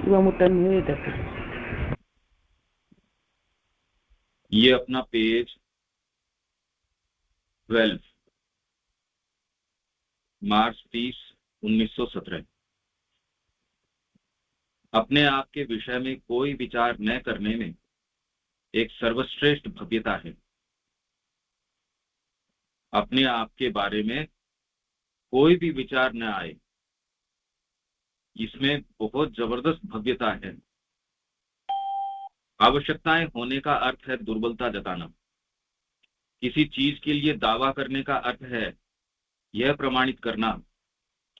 ये अपना पेज 12, मार्च 30, 1917। अपने आप के विषय में कोई विचार न करने में एक सर्वश्रेष्ठ भव्यता है। अपने आप के बारे में कोई भी विचार न आए, इसमें बहुत जबरदस्त भव्यता है। आवश्यकताएं होने का अर्थ है दुर्बलता जताना। किसी चीज के लिए दावा करने का अर्थ है यह प्रमाणित करना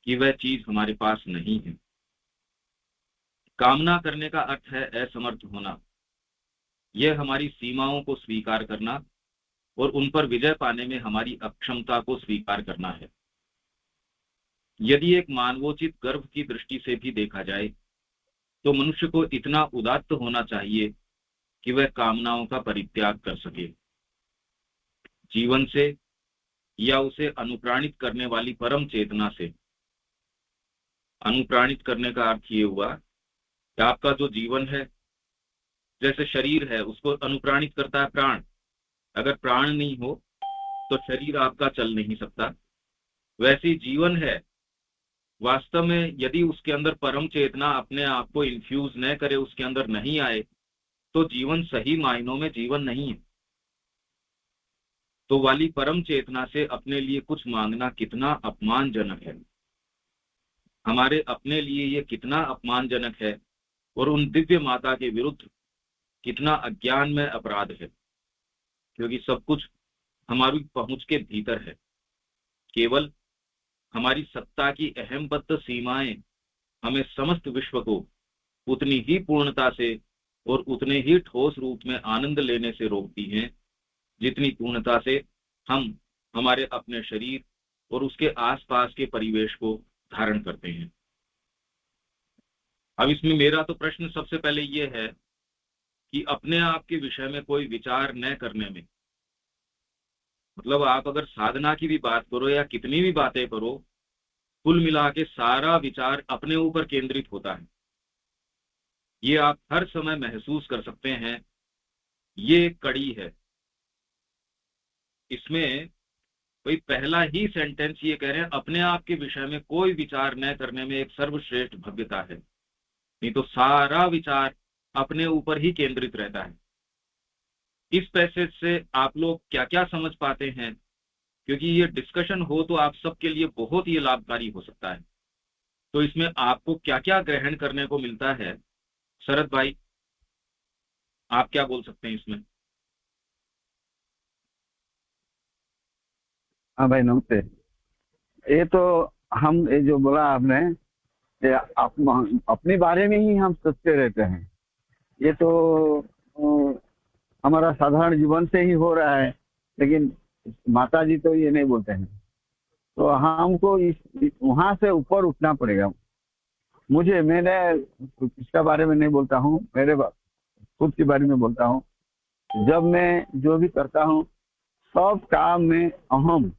कि वह चीज हमारे पास नहीं है। कामना करने का अर्थ है असमर्थ होना। यह हमारी सीमाओं को स्वीकार करना और उन पर विजय पाने में हमारी अक्षमता को स्वीकार करना है। यदि एक मानवोचित गर्व की दृष्टि से भी देखा जाए तो मनुष्य को इतना उदात्त होना चाहिए कि वह कामनाओं का परित्याग कर सके। जीवन से या उसे अनुप्राणित करने वाली परम चेतना से। अनुप्राणित करने का अर्थ ये हुआ कि आपका जो जीवन है, जैसे शरीर है उसको अनुप्राणित करता है प्राण। अगर प्राण नहीं हो तो शरीर आपका चल नहीं सकता। वैसे जीवन है, वास्तव में यदि उसके अंदर परम चेतना अपने आप को इन्फ्यूज न करे, उसके अंदर नहीं आए, तो जीवन सही मायनों में जीवन नहीं है। तो वाली परम चेतना से अपने लिए कुछ मांगना कितना अपमानजनक है। हमारे अपने लिए ये कितना अपमानजनक है और उन दिव्य माता के विरुद्ध कितना अज्ञान में अपराध है, क्योंकि सब कुछ हमारी पहुंच के भीतर है। केवल हमारी सत्ता की अहमबद्ध सीमाएं हमें समस्त विश्व को उतनी ही पूर्णता से और उतने ही ठोस रूप में आनंद लेने से रोकती हैं जितनी पूर्णता से हम हमारे अपने शरीर और उसके आसपास के परिवेश को धारण करते हैं। अब इसमें मेरा तो प्रश्न सबसे पहले ये है कि अपने आप के विषय में कोई विचार न करने में, मतलब आप अगर साधना की भी बात करो या कितनी भी बातें करो, कुल मिला के सारा विचार अपने ऊपर केंद्रित होता है। ये आप हर समय महसूस कर सकते हैं। ये एक कड़ी है। इसमें कोई पहला ही सेंटेंस ये कह रहे हैं अपने आप के विषय में कोई विचार न करने में एक सर्वश्रेष्ठ भव्यता है। नहीं तो सारा विचार अपने ऊपर ही केंद्रित रहता है। इस पैसेज से आप लोग क्या क्या समझ पाते हैं, क्योंकि ये डिस्कशन हो तो आप सबके लिए बहुत ही लाभकारी हो सकता है। तो इसमें आपको क्या क्या ग्रहण करने को मिलता है, शरद भाई आप क्या बोल सकते हैं इसमें? हाँ भाई, नमस्ते। ये तो हम, ये जो बोला आपने, ये अपने बारे में ही हम सोचते रहते हैं। ये तो हमारा साधारण जीवन से ही हो रहा है, लेकिन माता जी तो ये नहीं बोलते हैं। तो हमको वहां से ऊपर उठना पड़ेगा। मैंने इसका बारे में नहीं बोलता हूँ, खुद के बारे में बोलता हूँ। जब मैं जो भी करता हूँ, सब काम में अहम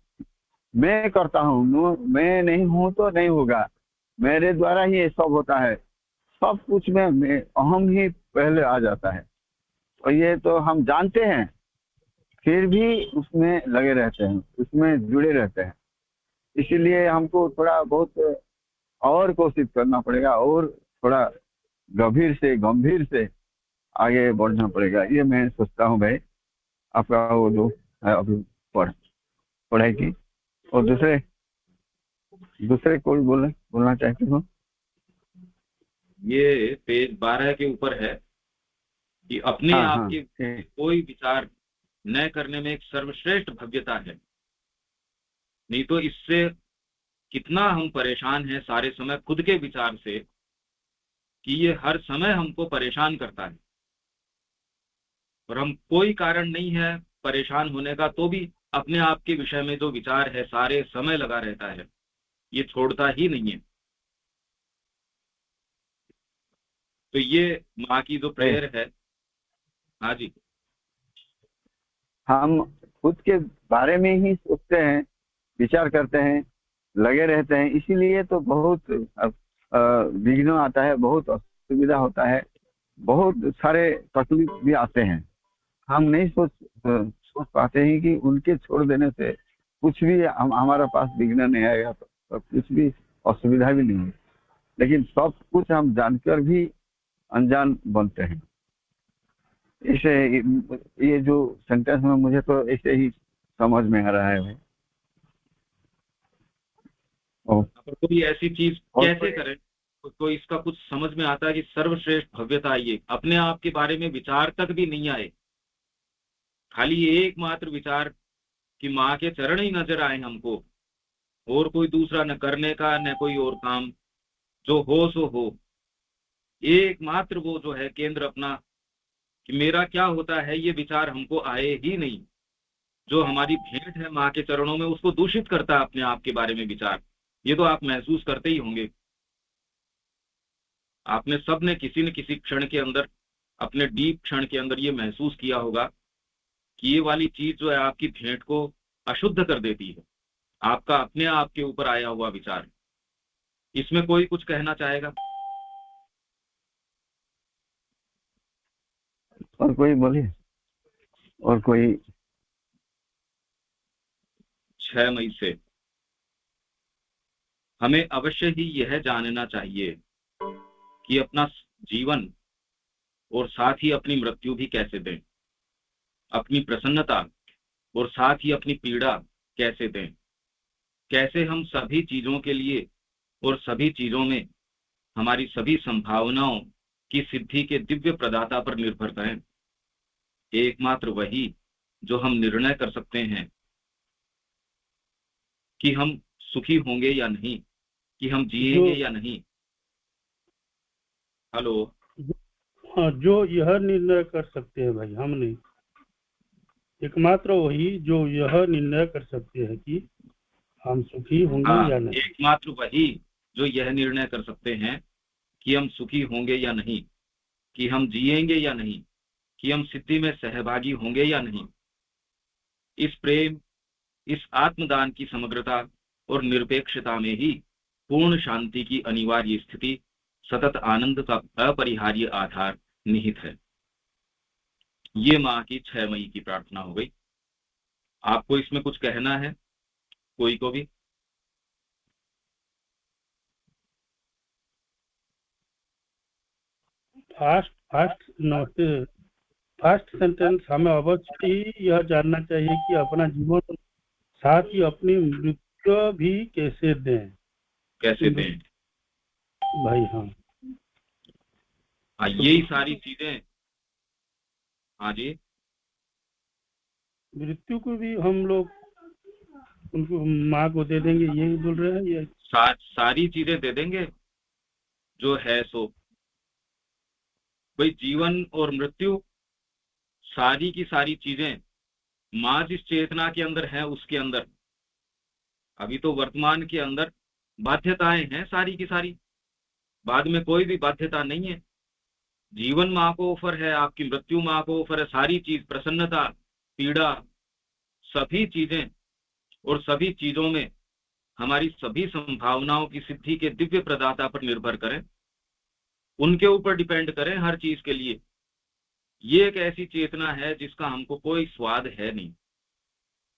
मैं करता हूँ। मैं नहीं हूँ तो नहीं होगा, मेरे द्वारा ही ये सब होता है। सब कुछ में मैं अहम ही पहले आ जाता है, और ये तो हम जानते हैं, फिर भी उसमें लगे रहते हैं, उसमें जुड़े रहते हैं। इसीलिए हमको थोड़ा बहुत और कोशिश करना पड़ेगा, और थोड़ा गंभीर से आगे बढ़ना पड़ेगा। ये मैं सोचता हूँ भाई। आपका वो जो है अभी पढ़ाई की, और दूसरे दूसरे कोई बोलना चाहते हो? ये पेज 12 के ऊपर है कि अपने हाँ आप हाँ, के ठीक। कोई विचार न करने में एक सर्वश्रेष्ठ भव्यता है। नहीं तो इससे कितना हम परेशान हैं सारे समय खुद के विचार से, कि ये हर समय हमको परेशान करता है और हम कोई कारण नहीं है परेशान होने का, तो भी अपने आप के विषय में जो विचार है सारे समय लगा रहता है, ये छोड़ता ही नहीं है। तो ये माँ की जो ए, प्रेयर है। हाँ जी। हम खुद के बारे में ही सोचते हैं, विचार करते हैं, लगे रहते हैं। इसीलिए तो बहुत विघ्न आता है, बहुत असुविधा असुविधा होता है, बहुत सारे तकलीफ भी आते हैं। हम नहीं सोच पाते हैं कि उनके छोड़ देने से कुछ भी हमारा पास बिगड़ने नहीं आएगा, तो कुछ भी असुविधा भी नहीं है। लेकिन सब कुछ हम जानकर भी अनजान बनते हैं। इसे ये जो सेंटेंस में मुझे तो ऐसे ही समझ में आ रहा है भाई। अगर कोई ऐसी चीज और कैसे करे, कोई इसका कुछ समझ में आता है कि सर्वश्रेष्ठ भव्यता ये अपने आप के बारे में विचार तक भी नहीं आए, खाली एकमात्र विचार कि माँ के चरण ही नजर आए हमको, और कोई दूसरा न करने का न कोई और काम, जो हो सो हो। एकमात्र वो जो है केंद्र अपना कि मेरा क्या होता है, ये विचार हमको आए ही नहीं। जो हमारी भेंट है माँ के चरणों में, उसको दूषित करता है अपने आप के बारे में विचार। ये तो आप महसूस करते ही होंगे। आपने सबने किसी न किसी क्षण के अंदर, अपने डीप क्षण के अंदर ये महसूस किया होगा कि ये वाली चीज जो है आपकी भेंट को अशुद्ध कर देती है, आपका अपने आप के ऊपर आया हुआ विचार। इसमें कोई कुछ कहना चाहेगा? और कोई बोलिए, और कोई। 6 मई से हमें अवश्य ही यह जानना चाहिए कि अपना जीवन और साथ ही अपनी मृत्यु भी कैसे दें, अपनी प्रसन्नता और साथ ही अपनी पीड़ा कैसे दें, कैसे हम सभी चीजों के लिए और सभी चीजों में हमारी सभी संभावनाओं की सिद्धि के दिव्य प्रदाता पर निर्भर करें। एकमात्र वही जो हम निर्णय कर सकते हैं कि हम सुखी होंगे या नहीं, कि हम जिएंगे या नहीं। हेलो। हाँ, जो यह निर्णय कर सकते हैं भाई, हम नहीं। एकमात्र वही जो यह निर्णय कर सकते हैं कि हम सुखी होंगे या नहीं। एकमात्र वही जो यह निर्णय कर सकते हैं कि हम सुखी होंगे या नहीं, कि हम जिएंगे या नहीं, कि हम सिद्धि में सहभागी होंगे या नहीं। इस प्रेम, इस आत्मदान की समग्रता और निरपेक्षता में ही पूर्ण शांति की अनिवार्य स्थिति, सतत आनंद का अपरिहार्य आधार निहित है। ये माँ की 6 मई की प्रार्थना हो गई। आपको इसमें कुछ कहना है, कोई को भी? फर्स्ट सेंटेंस हमें अवश्य ही यह जानना चाहिए कि अपना जीवन साथ ही अपनी मृत्यु भी कैसे दें। कैसे दें भाई? हाँ, यही सारी चीजें। हाँ जी। मृत्यु को भी हम लोग उनको माँ को दे देंगे, यही बोल रहे हैं ये? सारी चीजें दे देंगे जो है सो। भाई जीवन और मृत्यु, सारी की सारी चीजें माँ जिस चेतना के अंदर है उसके अंदर। अभी तो वर्तमान के अंदर बाध्यताएं हैं सारी की सारी, बाद में कोई भी बाध्यता नहीं है। जीवन माँ को ऑफर है, आपकी मृत्यु माँ को ऑफर है। सारी चीज, प्रसन्नता, पीड़ा, सभी चीजें और सभी चीजों में हमारी सभी संभावनाओं की सिद्धि के दिव्य प्रदाता पर निर्भर करें, उनके ऊपर डिपेंड करें हर चीज के लिए। ये एक ऐसी चेतना है जिसका हमको कोई स्वाद है नहीं।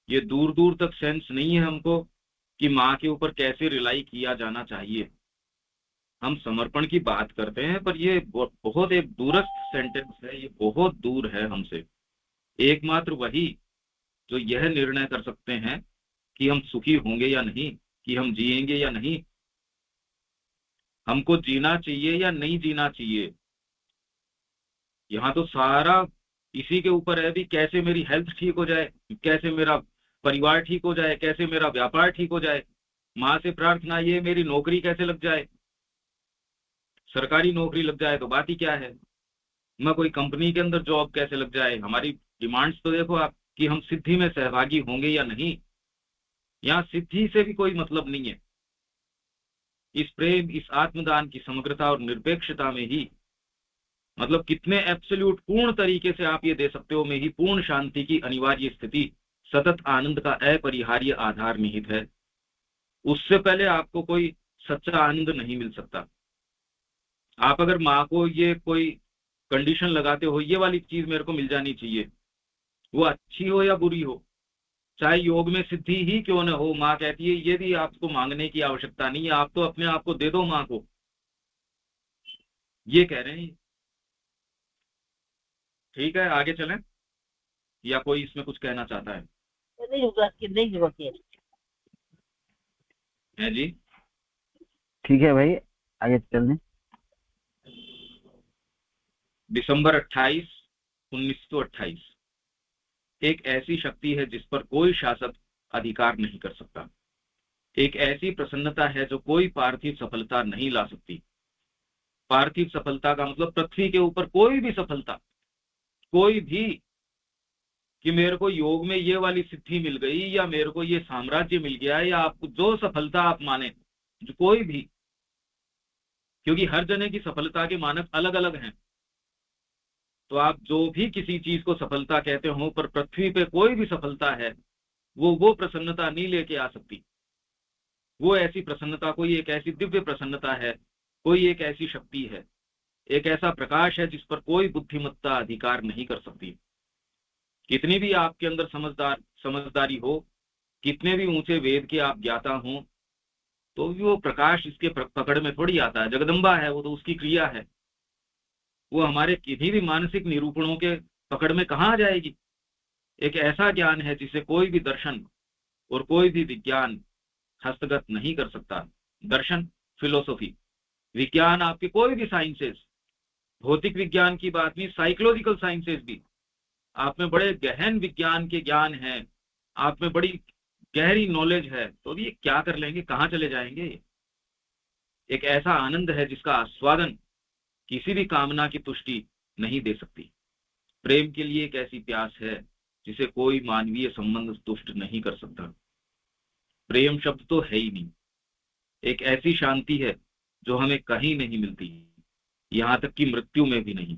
ये दूर दूर तक सेंस नहीं है हमको कि माँ के ऊपर कैसे रिलाई किया जाना चाहिए। हम समर्पण की बात करते हैं, पर ये बहुत एक दूरस्थ सेंटेंस है, ये बहुत दूर है हमसे। एकमात्र वही जो यह निर्णय कर सकते हैं कि हम सुखी होंगे या नहीं, कि हम जिएंगे या नहीं, हमको जीना चाहिए या नहीं जीना चाहिए। यहाँ तो सारा इसी के ऊपर है भी, कैसे मेरी हेल्थ ठीक हो जाए, कैसे मेरा परिवार ठीक हो जाए, कैसे मेरा व्यापार ठीक हो जाए। माँ से प्रार्थना ये, मेरी नौकरी कैसे लग जाए। सरकारी नौकरी लग जाए तो बात ही क्या है, मैं कोई कंपनी के अंदर जॉब कैसे लग जाए। हमारी डिमांड्स तो देखो आप, कि हम सिद्धि में सहभागी होंगे या नहीं। यहाँ सिद्धि से भी कोई मतलब नहीं है। इस प्रेम, इस आत्मदान की समग्रता और निरपेक्षता में ही, मतलब कितने एब्सोल्यूट पूर्ण तरीके से आप ये दे सकते हो, में ही पूर्ण शांति की अनिवार्य स्थिति, सतत आनंद का अपरिहार्य आधार निहित है। उससे पहले आपको कोई सच्चा आनंद नहीं मिल सकता। आप अगर माँ को ये कोई कंडीशन लगाते हो, ये वाली चीज मेरे को मिल जानी चाहिए, वो अच्छी हो या बुरी हो, चाहे योग में सिद्धि ही क्यों न हो, माँ कहती है ये भी आपको मांगने की आवश्यकता नहीं है, आप तो अपने आप को दे दो माँ को, ये कह रहे हैं। ठीक है, आगे चलें, या कोई इसमें कुछ कहना चाहता है? है जी। ठीक है भाई, आगे चल दें। दिसंबर 28, 1928। एक ऐसी शक्ति है जिस पर कोई शासक अधिकार नहीं कर सकता। एक ऐसी प्रसन्नता है जो कोई पार्थिव सफलता नहीं ला सकती। पार्थिव सफलता का मतलब पृथ्वी के ऊपर कोई भी सफलता, कोई भी, कि मेरे को योग में ये वाली सिद्धि मिल गई, या मेरे को ये साम्राज्य मिल गया, या आपको जो सफलता आप माने, जो कोई भी, क्योंकि हर जने की सफलता के मानक अलग अलग हैं। तो आप जो भी किसी चीज को सफलता कहते हो, पर पृथ्वी पे कोई भी सफलता है, वो प्रसन्नता नहीं लेके आ सकती। वो ऐसी प्रसन्नता, कोई एक ऐसी दिव्य प्रसन्नता है, कोई एक ऐसी शक्ति है, एक ऐसा प्रकाश है जिस पर कोई बुद्धिमत्ता अधिकार नहीं कर सकती। कितनी भी आपके अंदर समझदारी हो, कितने भी ऊंचे वेद के आप ज्ञाता हो, तो भी वो प्रकाश इसके पकड़ में थोड़ी आता है। जगदम्बा है वो, तो उसकी क्रिया है, वो हमारे किसी भी मानसिक निरूपणों के पकड़ में कहाँ आ जाएगी। एक ऐसा ज्ञान है जिसे कोई भी दर्शन और कोई भी विज्ञान हस्तगत नहीं कर सकता। दर्शन, फिलोसॉफी, विज्ञान, आपके कोई भी साइंसेस, भौतिक विज्ञान की बात नहीं, साइकोलॉजिकल साइंसेस भी, आप में बड़े गहन विज्ञान के ज्ञान हैं, आप में बड़ी गहरी नॉलेज है, तो ये क्या कर लेंगे, कहाँ चले जाएंगे। एक ऐसा आनंद है जिसका आस्वादन किसी भी कामना की तुष्टि नहीं दे सकती। प्रेम के लिए एक ऐसी प्यास है जिसे कोई मानवीय संबंध तुष्ट नहीं कर सकता। प्रेम शब्द तो है ही नहीं। एक ऐसी शांति है जो हमें कहीं नहीं मिलती, यहाँ तक कि मृत्यु में भी नहीं।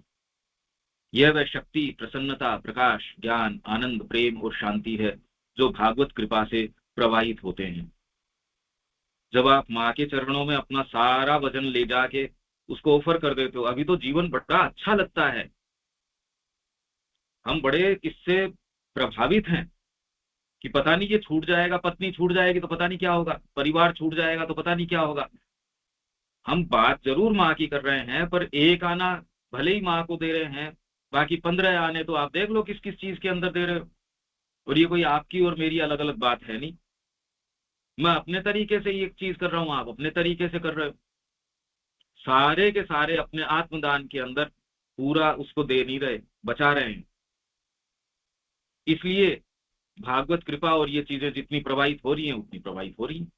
यह वह शक्ति, प्रसन्नता, प्रकाश, ज्ञान, आनंद, प्रेम और शांति है जो भागवत कृपा से प्रवाहित होते हैं। जब आप माँ के चरणों में अपना सारा वजन ले जाके उसको ऑफर कर देते हो, अभी तो जीवन बड़ा अच्छा लगता है, हम बड़े इससे प्रभावित हैं कि पता नहीं ये छूट जाएगा, पत्नी छूट जाएगी तो पता नहीं क्या होगा, परिवार छूट जाएगा तो पता नहीं क्या होगा। हम बात जरूर माँ की कर रहे हैं, पर एक आना भले ही माँ को दे रहे हैं, बाकी 15 आने तो आप देख लो किस किस चीज के अंदर दे रहे हो। और ये कोई आपकी और मेरी अलग अलग बात है नहीं। मैं अपने तरीके से ये चीज कर रहा हूँ, आप अपने तरीके से कर रहे हो, सारे के सारे अपने आत्मदान के अंदर पूरा उसको दे नहीं रहे, बचा रहे हैं। इसलिए भागवत कृपा और ये चीजें जितनी प्रवाहित हो रही हैं उतनी प्रवाहित हो रही हैं।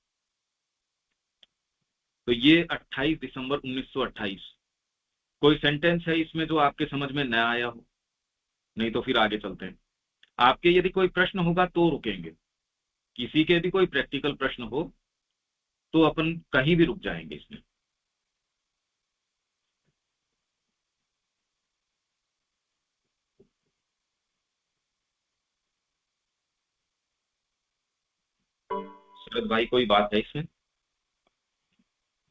तो ये 28 दिसंबर 1928। कोई सेंटेंस है इसमें जो आपके समझ में न आया हो? नहीं तो फिर आगे चलते हैं। आपके यदि कोई प्रश्न होगा तो रुकेंगे, किसी के भी कोई प्रैक्टिकल प्रश्न हो तो अपन कहीं भी रुक जाएंगे इसमें। शरद भाई, कोई बात है इसमें?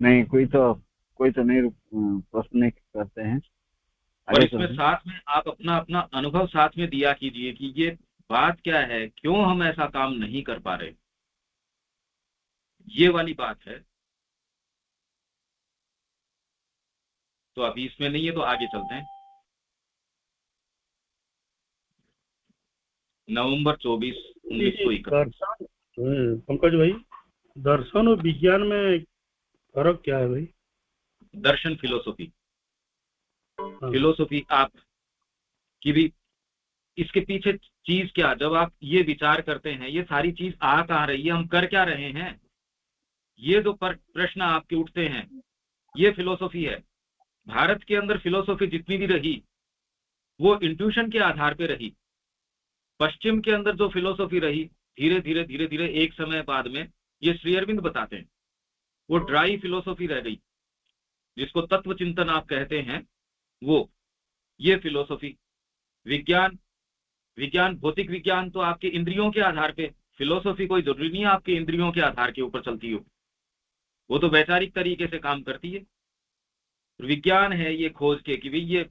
नहीं, कोई तो नहीं प्रश्न नहीं करते हैं। और आगे इसमें चलते हैं। साथ में आप अपना अपना अनुभव साथ में दिया कीजिए कि ये बात क्या है, क्यों हम ऐसा काम नहीं कर पा रहे, ये वाली बात है। तो अभी इसमें नहीं है तो आगे चलते हैं। नवंबर 24, 1931। दर्शन, पंकज भाई, दर्शन और विज्ञान में फर्क क्या है भाई? दर्शन, फिलोसॉफी, हाँ। फिलोसॉफी आप की भी इसके पीछे चीज क्या, जब आप ये विचार करते हैं ये सारी चीज आ कहाँ रही है, हम कर क्या रहे हैं, ये जो प्रश्न आपके उठते हैं, ये फिलोसॉफी है। भारत के अंदर फिलोसॉफी जितनी भी रही वो इंट्यूशन के आधार पे रही। पश्चिम के अंदर जो फिलोसॉफी रही, धीरे धीरे धीरे धीरे एक समय बाद में, ये श्री अरविंद बताते हैं, वो ड्राई फिलोसॉफी रह गई, जिसको तत्व चिंतन आप कहते हैं वो, ये फिलोसॉफी। विज्ञान, विज्ञान भौतिक विज्ञान तो आपके इंद्रियों के आधार पे, फिलोसॉफी कोई जरूरी नहीं है आपके इंद्रियों के आधार के ऊपर चलती हो, वो तो वैचारिक तरीके से काम करती है। विज्ञान है ये खोज के कि भाई ये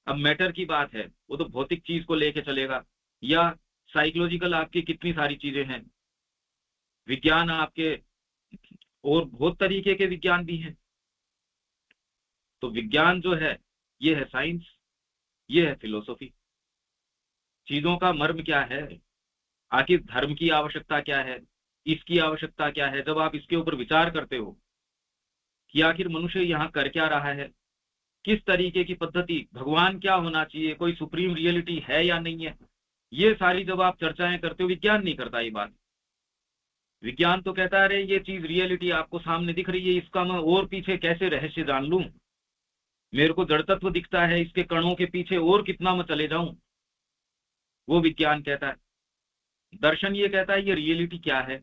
अब मैटर की बात है, वो तो भौतिक चीज को लेके चलेगा, या साइकोलॉजिकल आपकी कितनी सारी चीजें हैं विज्ञान आपके, और बहुत तरीके के विज्ञान भी हैं। तो विज्ञान जो है ये है साइंस, ये है फिलोसॉफी। चीजों का मर्म क्या है, आखिर धर्म की आवश्यकता क्या है, इसकी आवश्यकता क्या है, जब आप इसके ऊपर विचार करते हो कि आखिर मनुष्य यहाँ कर क्या रहा है, किस तरीके की पद्धति, भगवान क्या होना चाहिए, कोई सुप्रीम रियलिटी है या नहीं है, ये सारी जब आप चर्चाएं करते हो, विज्ञान नहीं करता ये बात। विज्ञान तो कहता है अरे ये चीज रियलिटी आपको सामने दिख रही है, इसका मैं और पीछे कैसे रहस्य जान लूं, मेरे को जड़ तत्व दिखता है, इसके कणों के पीछे और कितना मैं चले जाऊं, वो विज्ञान कहता है। दर्शन ये कहता है ये रियलिटी क्या है,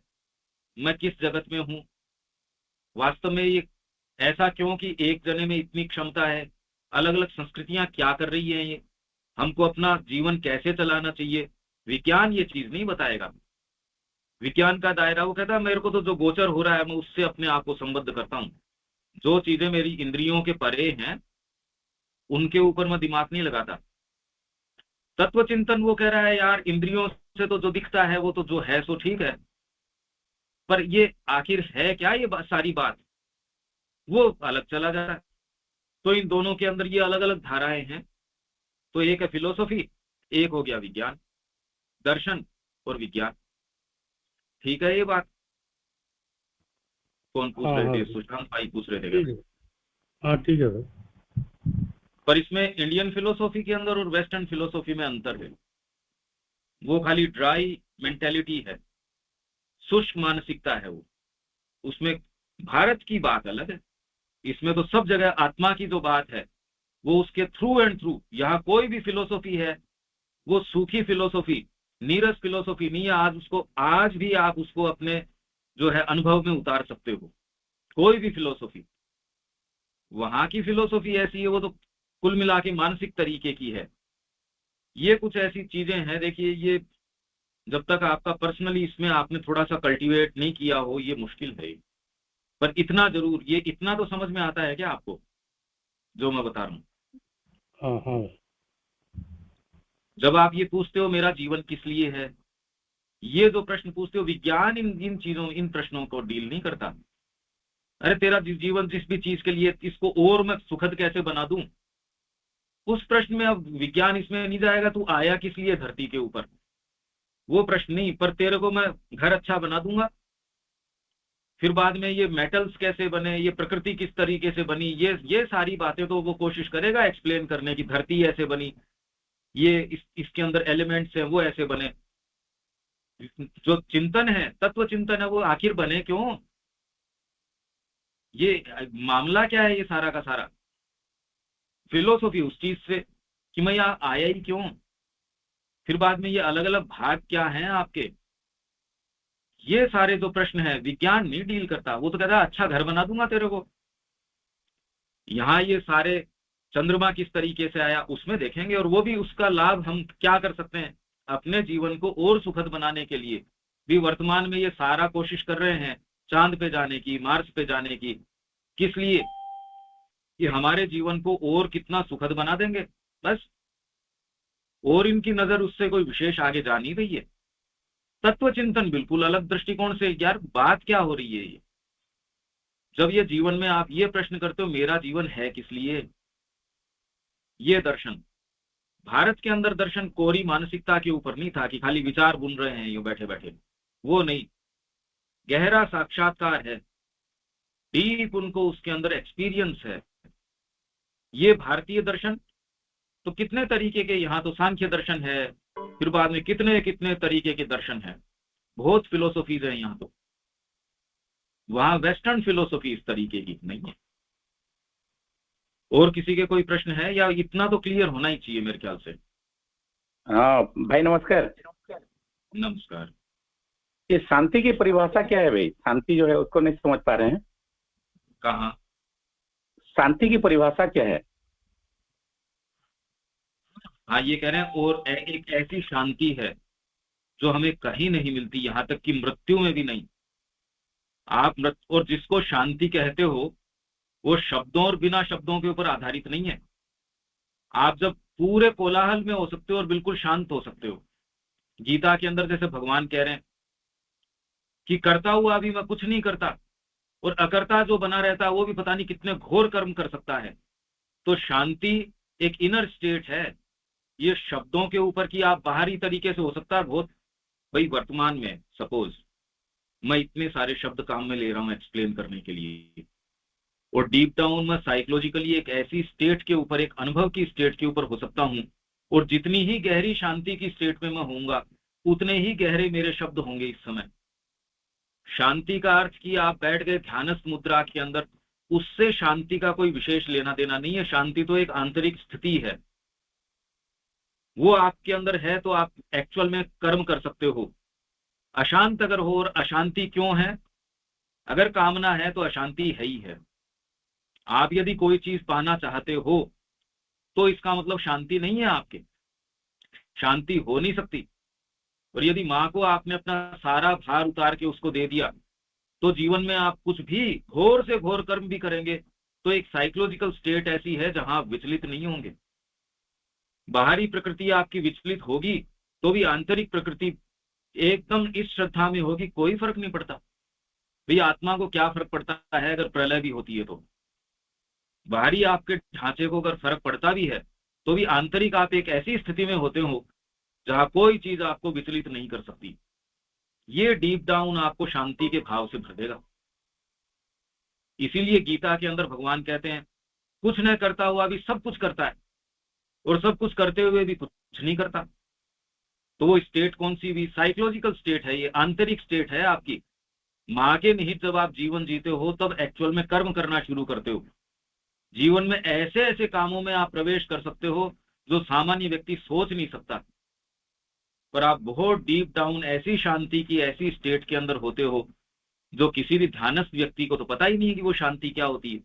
मैं किस जगत में हूं, वास्तव में ये ऐसा क्यों कि एक जने में इतनी क्षमता है, अलग अलग संस्कृतियां क्या कर रही हैं, ये हमको अपना जीवन कैसे चलाना चाहिए, विज्ञान ये चीज नहीं बताएगा। विज्ञान का दायरा वो कहता है मेरे को तो जो गोचर हो रहा है मैं उससे अपने आप को संबद्ध करता हूं, जो चीजें मेरी इंद्रियों के परे हैं उनके ऊपर मैं दिमाग नहीं लगाता। तत्व चिंतन वो कह रहा है यार इंद्रियों से तो जो दिखता है वो तो जो है सो ठीक है, पर ये आखिर है क्या ये सारी बात, वो अलग चला जा रहा है। तो इन दोनों के अंदर ये अलग अलग धाराएं हैं। तो एक है फिलोसॉफी, एक हो गया विज्ञान, दर्शन और विज्ञान। ठीक है ये बात। कौन पूछ हाँ रहे हाँ थे? सुशांत भाई पूछ रहे थे ठीक क्या? है, हाँ ठीक है भाई। पर इसमें इंडियन फिलोसॉफी के अंदर और वेस्टर्न फिलोसॉफी में अंतर है। वो खाली ड्राई मेंटेलिटी है, शुष्क मानसिकता है वो, उसमें भारत की बात अलग है। इसमें तो सब जगह आत्मा की जो बात है वो उसके थ्रू एंड थ्रू, यहाँ कोई भी फिलोसॉफी है वो सूखी फिलोसॉफी, नीरस फिलोसॉफी नहीं है। आज भी आप उसको अपने जो है अनुभव में उतार सकते हो, कोई भी फिलोसॉफी। वहां की फिलोसॉफी ऐसी है, वो तो कुल मिला के मानसिक तरीके की है। ये कुछ ऐसी चीजें हैं, देखिए ये जब तक आपका पर्सनली इसमें आपने थोड़ा सा कल्टीवेट नहीं किया हो ये मुश्किल है। पर इतना जरूर, ये इतना तो समझ में आता है क्या आपको जो मैं बता रहा हूँ? हाँ हाँ जब आप ये पूछते हो मेरा जीवन किस लिए है, ये जो प्रश्न पूछते हो, विज्ञान इन चीजों, इन प्रश्नों को डील नहीं करता। अरे तेरा जीवन जिस भी चीज के लिए, इसको और मैं सुखद कैसे बना दूं, उस प्रश्न में अब विज्ञान इसमें नहीं जाएगा। तू आया किस लिए धरती के ऊपर, वो प्रश्न नहीं। पर तेरे को मैं घर अच्छा बना दूंगा, फिर बाद में ये मेटल्स कैसे बने, ये प्रकृति किस तरीके से बनी, ये सारी बातें तो वो कोशिश करेगा एक्सप्लेन करने की, धरती ऐसे बनी, ये इसके अंदर एलिमेंट्स हैं वो ऐसे बने। जो चिंतन है, तत्व चिंतन है, वो आखिर बने क्यों, ये मामला क्या है, ये सारा का सारा फिलोसॉफी उस चीज से कि मैं यहाँ आया ही क्यों, फिर बाद में ये अलग अलग भाग क्या हैं आपके, ये सारे जो प्रश्न है विज्ञान नहीं डील करता। वो तो कहता है अच्छा घर बना दूंगा तेरे को। यहाँ ये सारे चंद्रमा किस तरीके से आया उसमें देखेंगे, और वो भी उसका लाभ हम क्या कर सकते हैं अपने जीवन को और सुखद बनाने के लिए भी। वर्तमान में ये सारा कोशिश कर रहे हैं चांद पे जाने की, मार्स पे जाने की, किस लिए कि हमारे जीवन को और कितना सुखद बना देंगे बस। और इनकी नजर उससे कोई विशेष आगे जा नहीं रही है। तत्व चिंतन बिल्कुल अलग दृष्टिकोण से, यार बात क्या हो रही है ये, जब ये जीवन में आप ये प्रश्न करते हो मेरा जीवन है किस लिए। ये दर्शन, भारत के अंदर दर्शन कोरी मानसिकता के ऊपर नहीं था कि खाली विचार बुन रहे हैं यूं बैठे बैठे, वो नहीं, गहरा साक्षात्कार है, डीप उनको उसके अंदर एक्सपीरियंस है। ये भारतीय दर्शन तो कितने तरीके के, यहाँ तो सांख्य दर्शन है, फिर बाद में कितने कितने तरीके के दर्शन है, बहुत फिलोसॉफीज है यहाँ तो। वहां वेस्टर्न फिलोसॉफी इस तरीके की नहीं है। और किसी के कोई प्रश्न है, या इतना तो क्लियर होना ही चाहिए मेरे ख्याल से। हाँ भाई नमस्कार। नमस्कार। ये शांति की परिभाषा क्या है भाई? शांति जो है उसको नहीं समझ पा रहे हैं। कहाँ? शांति की परिभाषा क्या है? हाँ ये कह रहे हैं, और एक ऐसी शांति है जो हमें कहीं नहीं मिलती, यहाँ तक कि मृत्यु में भी नहीं। आप और जिसको शांति कहते हो वो शब्दों और बिना शब्दों के ऊपर आधारित नहीं है। आप जब पूरे कोलाहल में हो सकते हो और बिल्कुल शांत हो सकते हो, गीता के अंदर जैसे भगवान कह रहे हैं कि करता हुआ भी मैं कुछ नहीं करता, और अकर्ता जो बना रहता है वो भी पता नहीं कितने घोर कर्म कर सकता है। तो शांति एक इनर स्टेट है, ये शब्दों के ऊपर की आप बाहरी तरीके से हो सकता है बहुत। भाई वर्तमान में सपोज मैं इतने सारे शब्द काम में ले रहा हूं एक्सप्लेन करने के लिए, और डीप डाउन में साइकोलॉजिकली एक ऐसी स्टेट के ऊपर, एक अनुभव की स्टेट के ऊपर हो सकता हूं, और जितनी ही गहरी शांति की स्टेट में मैं होऊंगा उतने ही गहरे मेरे शब्द होंगे इस समय। शांति का अर्थ कि आप बैठ गए ध्यानस्थ मुद्रा के अंदर, उससे शांति का कोई विशेष लेना देना नहीं है। शांति तो एक आंतरिक स्थिति है, वो आपके अंदर है तो आप एक्चुअल में कर्म कर सकते हो। अशांत अगर हो, और अशांति क्यों है? अगर कामना है तो अशांति है ही है। आप यदि कोई चीज पाना चाहते हो तो इसका मतलब शांति नहीं है आपके, शांति हो नहीं सकती। और यदि माँ को आपने अपना सारा भार उतार के उसको दे दिया तो जीवन में आप कुछ भी घोर से घोर कर्म भी करेंगे तो एक साइकोलॉजिकल स्टेट ऐसी है जहां आप विचलित नहीं होंगे। बाहरी प्रकृति आपकी विचलित होगी तो भी आंतरिक प्रकृति एकदम इस श्रद्धा में होगी, कोई फर्क नहीं पड़ता। भाई आत्मा को क्या फर्क पड़ता है अगर प्रलय भी होती है तो? बाहरी आपके ढांचे को अगर फर्क पड़ता भी है तो भी आंतरिक आप एक ऐसी स्थिति में होते हो जहां कोई चीज आपको विचलित नहीं कर सकती। ये डीप डाउन आपको शांति के भाव से भर देगा। इसीलिए गीता के अंदर भगवान कहते हैं कुछ न करता हुआ भी सब कुछ करता है, और सब कुछ करते हुए भी कुछ नहीं करता। तो वो स्टेट कौन सी भी साइकोलॉजिकल स्टेट है, ये आंतरिक स्टेट है आपकी। माँ के निहित जब आप जीवन जीते हो तब एक्चुअल में कर्म करना शुरू करते हो। जीवन में ऐसे ऐसे कामों में आप प्रवेश कर सकते हो जो सामान्य व्यक्ति सोच नहीं सकता। पर आप बहुत डीप डाउन ऐसी शांति की ऐसी स्टेट के अंदर होते हो जो किसी भी ध्यानस्थ व्यक्ति को तो पता ही नहीं है कि वो शांति क्या होती है।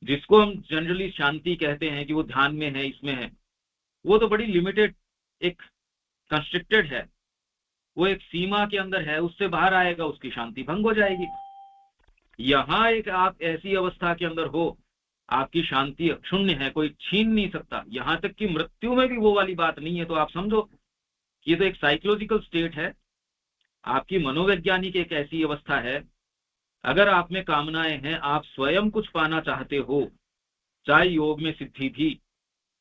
जिसको हम जनरली शांति कहते हैं कि वो ध्यान में है, इसमें है, वो तो बड़ी लिमिटेड, एक कंस्ट्रिक्टेड है, वो एक सीमा के अंदर है, उससे बाहर आएगा उसकी शांति भंग हो जाएगी। यहाँ एक आप ऐसी अवस्था के अंदर हो, आपकी शांति शून्य है, कोई छीन नहीं सकता। यहाँ तक कि मृत्यु में भी वो वाली बात नहीं है। तो आप समझो ये तो एक साइकोलॉजिकल स्टेट है, आपकी मनोवैज्ञानिक एक ऐसी अवस्था है। अगर आप में कामनाएं हैं, आप स्वयं कुछ पाना चाहते हो, चाहे योग में सिद्धि भी,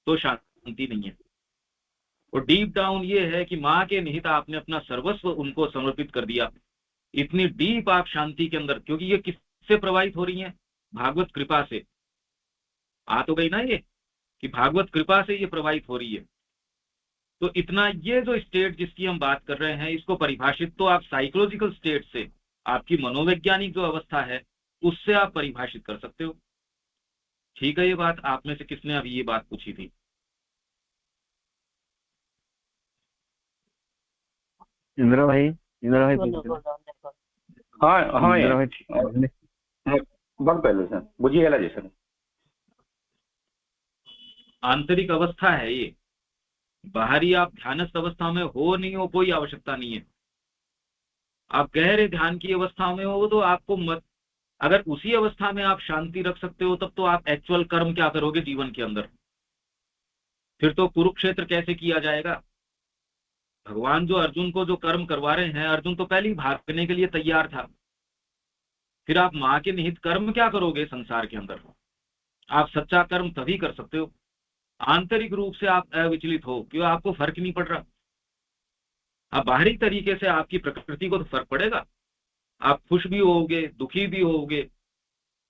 तो शांति नहीं है। और डीप डाउन ये है कि माँ के निहित आपने अपना सर्वस्व उनको समर्पित कर दिया। इतनी डीप आप शांति के अंदर, क्योंकि ये किससे प्रभावित हो रही है? भागवत कृपा से। आ तो गई ना ये कि भागवत कृपा से ये प्रभावित हो रही है। तो इतना ये जो स्टेट जिसकी हम बात कर रहे हैं, इसको परिभाषित तो आप साइकोलॉजिकल स्टेट से, आपकी मनोवैज्ञानिक जो अवस्था है उससे आप परिभाषित कर सकते हो। ठीक है, ये बात आप में से किसने अभी ये बात पूछी थी? इंद्र भाई हाँ हाँ इंद्र भाई बहुत पहले सर बुझिएगा जी सर। आंतरिक अवस्था है ये, बाहरी आप ध्यानस्थ अवस्था में हो नहीं हो कोई आवश्यकता नहीं है। आप गहरे ध्यान की अवस्था में हो तो आपको मत, अगर उसी अवस्था में आप शांति रख सकते हो तब तो आप एक्चुअल कर्म क्या करोगे जीवन के अंदर? फिर तो कुरुक्षेत्र कैसे किया जाएगा? भगवान जो अर्जुन को जो कर्म करवा रहे हैं, अर्जुन तो पहले ही भागने के लिए तैयार था। फिर आप माँ के निहित कर्म क्या करोगे संसार के अंदर? आप सच्चा कर्म तभी कर सकते हो आंतरिक रूप से आप अविचलित हो, क्यों? आपको फर्क नहीं पड़ रहा। आप बाहरी तरीके से आपकी प्रकृति को तो फर्क पड़ेगा, आप खुश भी होगे, दुखी भी होगे,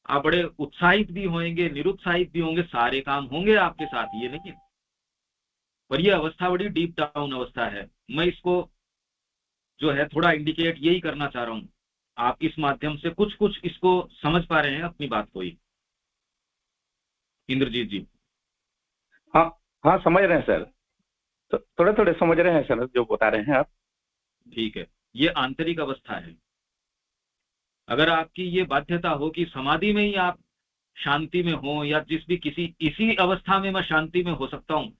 आप बड़े उत्साहित भी होंगे, निरुत्साहित भी होंगे, सारे काम होंगे आपके साथ, ये नहीं। पर ये अवस्था बड़ी डीप डाउन अवस्था है। मैं इसको जो है थोड़ा इंडिकेट यही करना चाह रहा हूं, आप इस माध्यम से कुछ कुछ इसको समझ पा रहे हैं अपनी बात को ही। इंद्रजीत जी। हाँ हाँ समझ रहे हैं सर, तो थोड़े थोड़े समझ रहे हैं सर जो बता रहे हैं आप। ठीक है, ये आंतरिक अवस्था है। अगर आपकी ये बाध्यता हो कि समाधि में ही आप शांति में हो, या जिस भी किसी इसी अवस्था में मैं शांति में हो सकता हूं,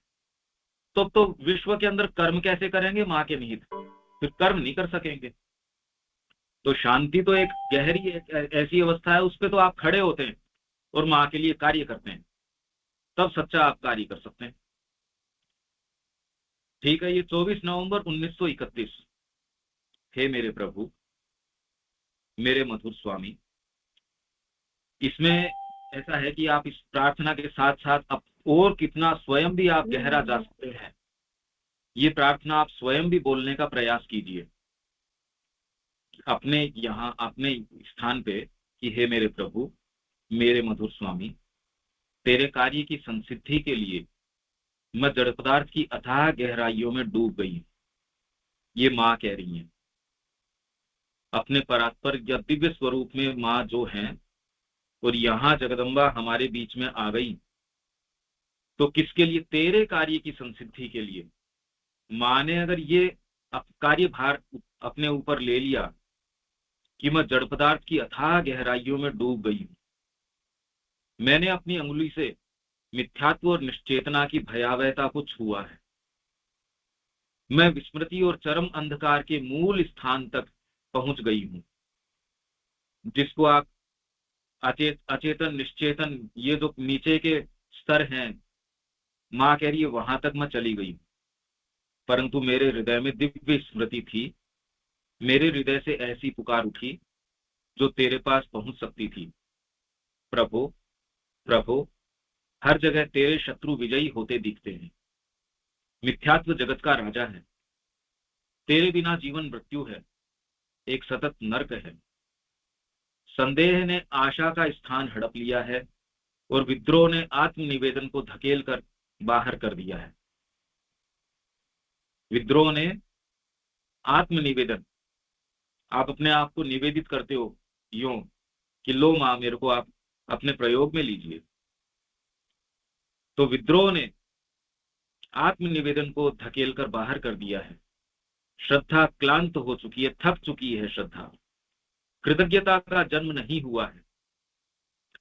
तो विश्व के अंदर कर्म कैसे करेंगे? माँ के निहित फिर कर्म नहीं कर सकेंगे। तो शांति तो एक गहरी एक ऐसी अवस्था है, उस पर तो आप खड़े होते हैं। और माँ के लिए कार्य करते हैं, तब सच्चा आप कार्य कर सकते हैं। ठीक है, ये 24 नवंबर 1931। हे मेरे प्रभु, मेरे मधुर स्वामी, इसमें ऐसा है कि आप इस प्रार्थना के साथ साथ अब और कितना स्वयं भी आप गहरा जा सकते हैं। ये प्रार्थना आप स्वयं भी बोलने का प्रयास कीजिए अपने यहाँ, अपने स्थान पे, कि हे मेरे प्रभु, मेरे मधुर स्वामी, तेरे कार्य की संसिद्धि के लिए मैं जड़ पदार्थ की अथाह गहराइयों में डूब गई। ये माँ कह रही है, अपने परात्पर या दिव्य स्वरूप में माँ जो है, और यहाँ जगदम्बा हमारे बीच में आ गई, तो किसके लिए? तेरे कार्य की संसिद्धि के लिए। माँ ने अगर ये कार्य भार अपने ऊपर ले लिया कि मैं जड़ पदार्थ की अथाह गहराइयों में डूब गई हूं, मैंने अपनी अंगुली से मिथ्यात्व और निश्चेतना की भयावहता को छुआ है, मैं विस्मृति और चरम अंधकार के मूल स्थान तक पहुंच गई हूं, जिसको आप अचेतन निश्चेतन, ये जो नीचे के स्तर हैं, माँ कह रही है वहां तक मैं चली गई। परंतु मेरे हृदय में दिव्य स्मृति थी, मेरे हृदय से ऐसी पुकार उठी जो तेरे पास पहुंच सकती थी। प्रभु, प्रभु, हर जगह तेरे शत्रु विजयी होते दिखते हैं। मिथ्यात्व जगत का राजा है, तेरे बिना जीवन मृत्यु है, एक सतत नरक है। संदेह ने आशा का स्थान हड़प लिया है और विद्रोह ने आत्मनिवेदन को धकेल कर बाहर कर दिया है। विद्रोह ने आत्मनिवेदन, आप अपने आप को निवेदित करते हो यूं कि लो माँ, मेरे को आप अपने प्रयोग में लीजिए। तो विद्रोह ने आत्मनिवेदन को धकेल कर बाहर कर दिया है। श्रद्धा क्लांत हो चुकी है, थक चुकी है श्रद्धा। कृतज्ञता का जन्म नहीं हुआ है।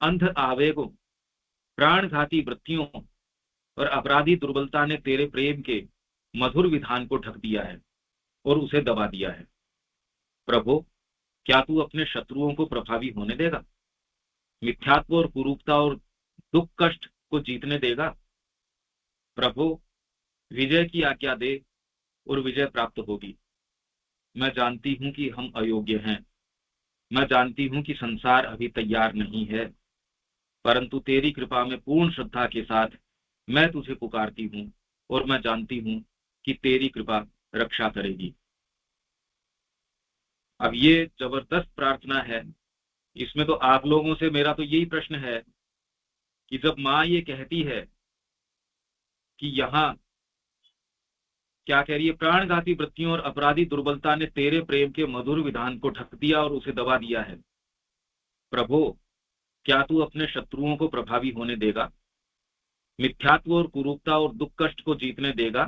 अंध आवेगों, प्राणघाती वृत्तियों और अपराधी दुर्बलता ने तेरे प्रेम के मधुर विधान को ढक दिया है और उसे दबा दिया है। प्रभु, क्या तू अपने शत्रुओं को प्रभावी होने देगा? मिथ्यात्व और कुरूपता और दुख कष्ट को जीतने देगा? प्रभु, विजय की आज्ञा दे और विजय प्राप्त होगी। मैं जानती हूं कि हम अयोग्य हैं, मैं जानती हूं कि संसार अभी तैयार नहीं है, परंतु तेरी कृपा में पूर्ण श्रद्धा के साथ मैं तुझे पुकारती हूं और मैं जानती हूं कि तेरी कृपा रक्षा करेगी। अब ये जबरदस्त प्रार्थना है। इसमें तो आप लोगों से मेरा तो यही प्रश्न है कि जब माँ ये कहती है कि यहाँ क्या कह रही है, प्राणघाती वृत्तियों और अपराधी दुर्बलता ने तेरे प्रेम के मधुर विधान को ढक दिया और उसे दबा दिया है। प्रभु, क्या तू अपने शत्रुओं को प्रभावी होने देगा? मिथ्यात्व और कुरूपता और दुख कष्ट को जीतने देगा?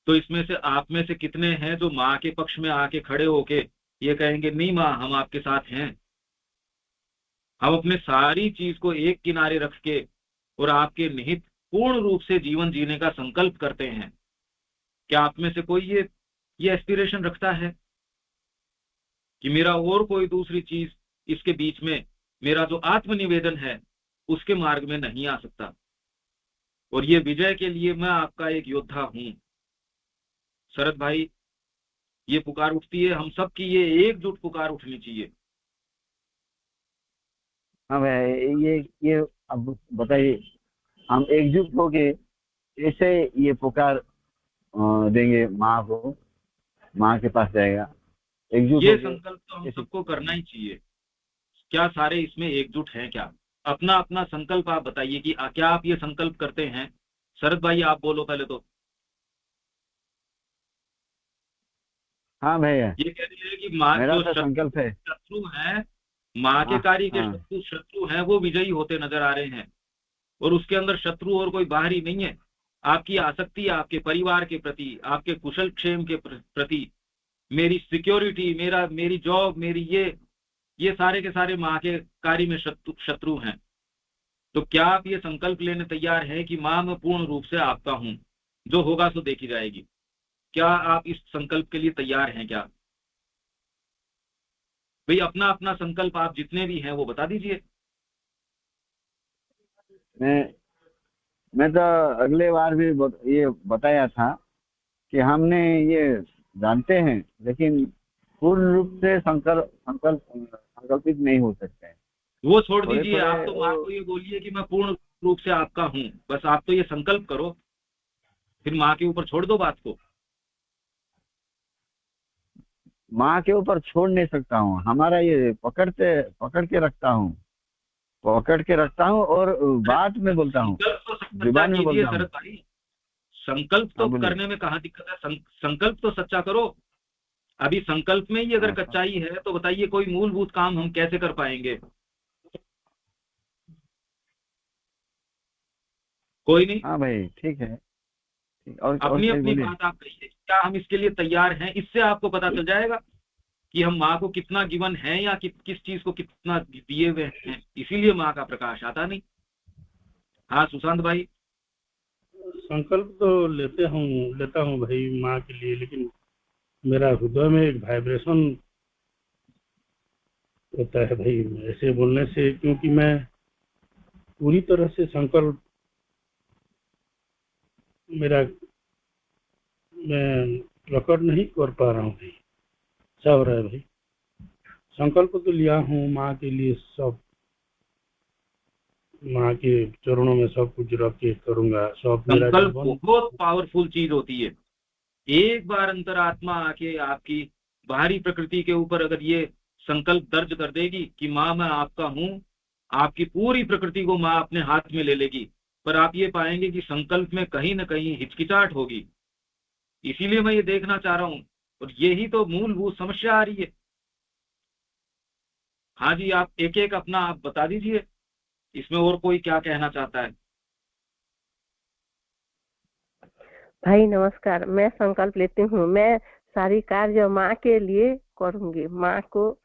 तो इसमें से आप में से कितने हैं जो माँ के पक्ष में आके खड़े होके ये कहेंगे, नहीं माँ, हम आपके साथ हैं, हम अपने सारी चीज को एक किनारे रख के और आपके निहित पूर्ण रूप से जीवन जीने का संकल्प करते हैं? क्या आप में से कोई ये एस्पिरेशन रखता है कि मेरा और कोई दूसरी चीज इसके बीच में, मेरा जो आत्मनिवेदन है उसके मार्ग में नहीं आ सकता? और ये विजय के लिए मैं आपका एक योद्धा हूं। शरद भाई, ये पुकार उठती है, हम सब की ये एकजुट पुकार उठनी चाहिए। हाँ भाई, ये अब बताइए, हम एकजुट होके ऐसे ये पुकार देंगे माँ को, माँ के पास जाएगा एकजुट ये होके। संकल्प तो हम सबको करना ही चाहिए। क्या सारे इसमें एकजुट हैं? क्या अपना अपना संकल्प आप बताइए कि क्या आप ये संकल्प करते हैं? शरद भाई, आप बोलो पहले तो। हाँ भैया, ये कह रही है कि माँ मेरा जो तो संकल्प है। शत्रु हैं, माँ के हाँ कार्य के हाँ शत्रु हैं, वो विजयी होते नजर आ रहे हैं। और उसके अंदर शत्रु और कोई बाहरी नहीं है। आपकी आसक्ति आपके परिवार के प्रति, आपके कुशल क्षेम के प्रति, मेरी सिक्योरिटी, मेरी जॉब, मेरी ये सारे के सारे माँ के कार्य में शत्रु हैं। तो क्या आप ये संकल्प लेने तैयार हैं कि माँ, मैं पूर्ण रूप से आपका हूं, जो होगा सो देखी जाएगी? क्या आप इस संकल्प के लिए तैयार हैं? क्या भाई, अपना अपना संकल्प आप जितने भी हैं वो बता दीजिए। मैं तो अगले बार भी ये बताया था कि हमने ये जानते हैं, लेकिन पूर्ण रूप से संकल्पित नहीं हो सकते हैं। वो छोड़ थोड़े दीजिए, थोड़े आप तो माँ को ये बोलिए कि मैं पूर्ण रूप से आपका हूँ, बस आप तो ये संकल्प करो, फिर माँ के ऊपर छोड़ दो बात को। माँ के ऊपर छोड़ नहीं सकता हूँ। हमारा ये पकड़ के रखता हूँ और बात में बोलता हूँ, संकल्प तो सच्चा जुबान में कीजिए बोलता हूँ। शरद भाई, संकल्प हाँ तो बोलिए। करने में कहाँ दिक्कत है, संकल्प तो सच्चा करो। अभी संकल्प में ही अगर हाँ कच्चाई है तो बताइए कोई मूलभूत काम हम कैसे कर पाएंगे? कोई नहीं। हाँ भाई, ठीक है, ठीक। और अपनी सही अपनी बोलिए। बात आप कहिए, क्या हम इसके लिए तैयार हैं? इससे आपको पता चल जाएगा कि हम माँ को कितना गिवन है या किस चीज को कितना दिए हुए हैं। इसीलिए माँ का प्रकाश आता नहीं। हाँ सुशांत भाई। संकल्प तो लेता हूँ भाई माँ के लिए, लेकिन मेरा हृदय में एक वाइब्रेशन होता है भाई ऐसे बोलने से, क्योंकि मैं पूरी तरह से संकल्प मेरा मैं प्रकट नहीं कर पा रहा हूँ भाई। क्या हो रहा है भाई? संकल्प तो लिया हूँ माँ के लिए, सब माँ के चरणों में सब कुछ रख के करूंगा, सब मेरा संकल्प जीवन। बहुत पावरफुल चीज होती है। एक बार अंतरात्मा आके आपकी बाहरी प्रकृति के ऊपर अगर ये संकल्प दर्ज कर देगी कि माँ मैं आपका हूँ, आपकी पूरी प्रकृति को माँ अपने हाथ में ले लेगी। पर आप ये पाएंगे कि संकल्प में कहीं ना कहीं हिचकिचाहट होगी। इसीलिए मैं ये देखना चाह रहा हूँ, और यही तो मूलभूत समस्या आ रही है। हाँ जी, आप एक एक अपना आप बता दीजिए, इसमें और कोई क्या कहना चाहता है? भाई नमस्कार। मैं संकल्प लेती हूँ, मैं सारी कार्य माँ के लिए करूँगी, माँ को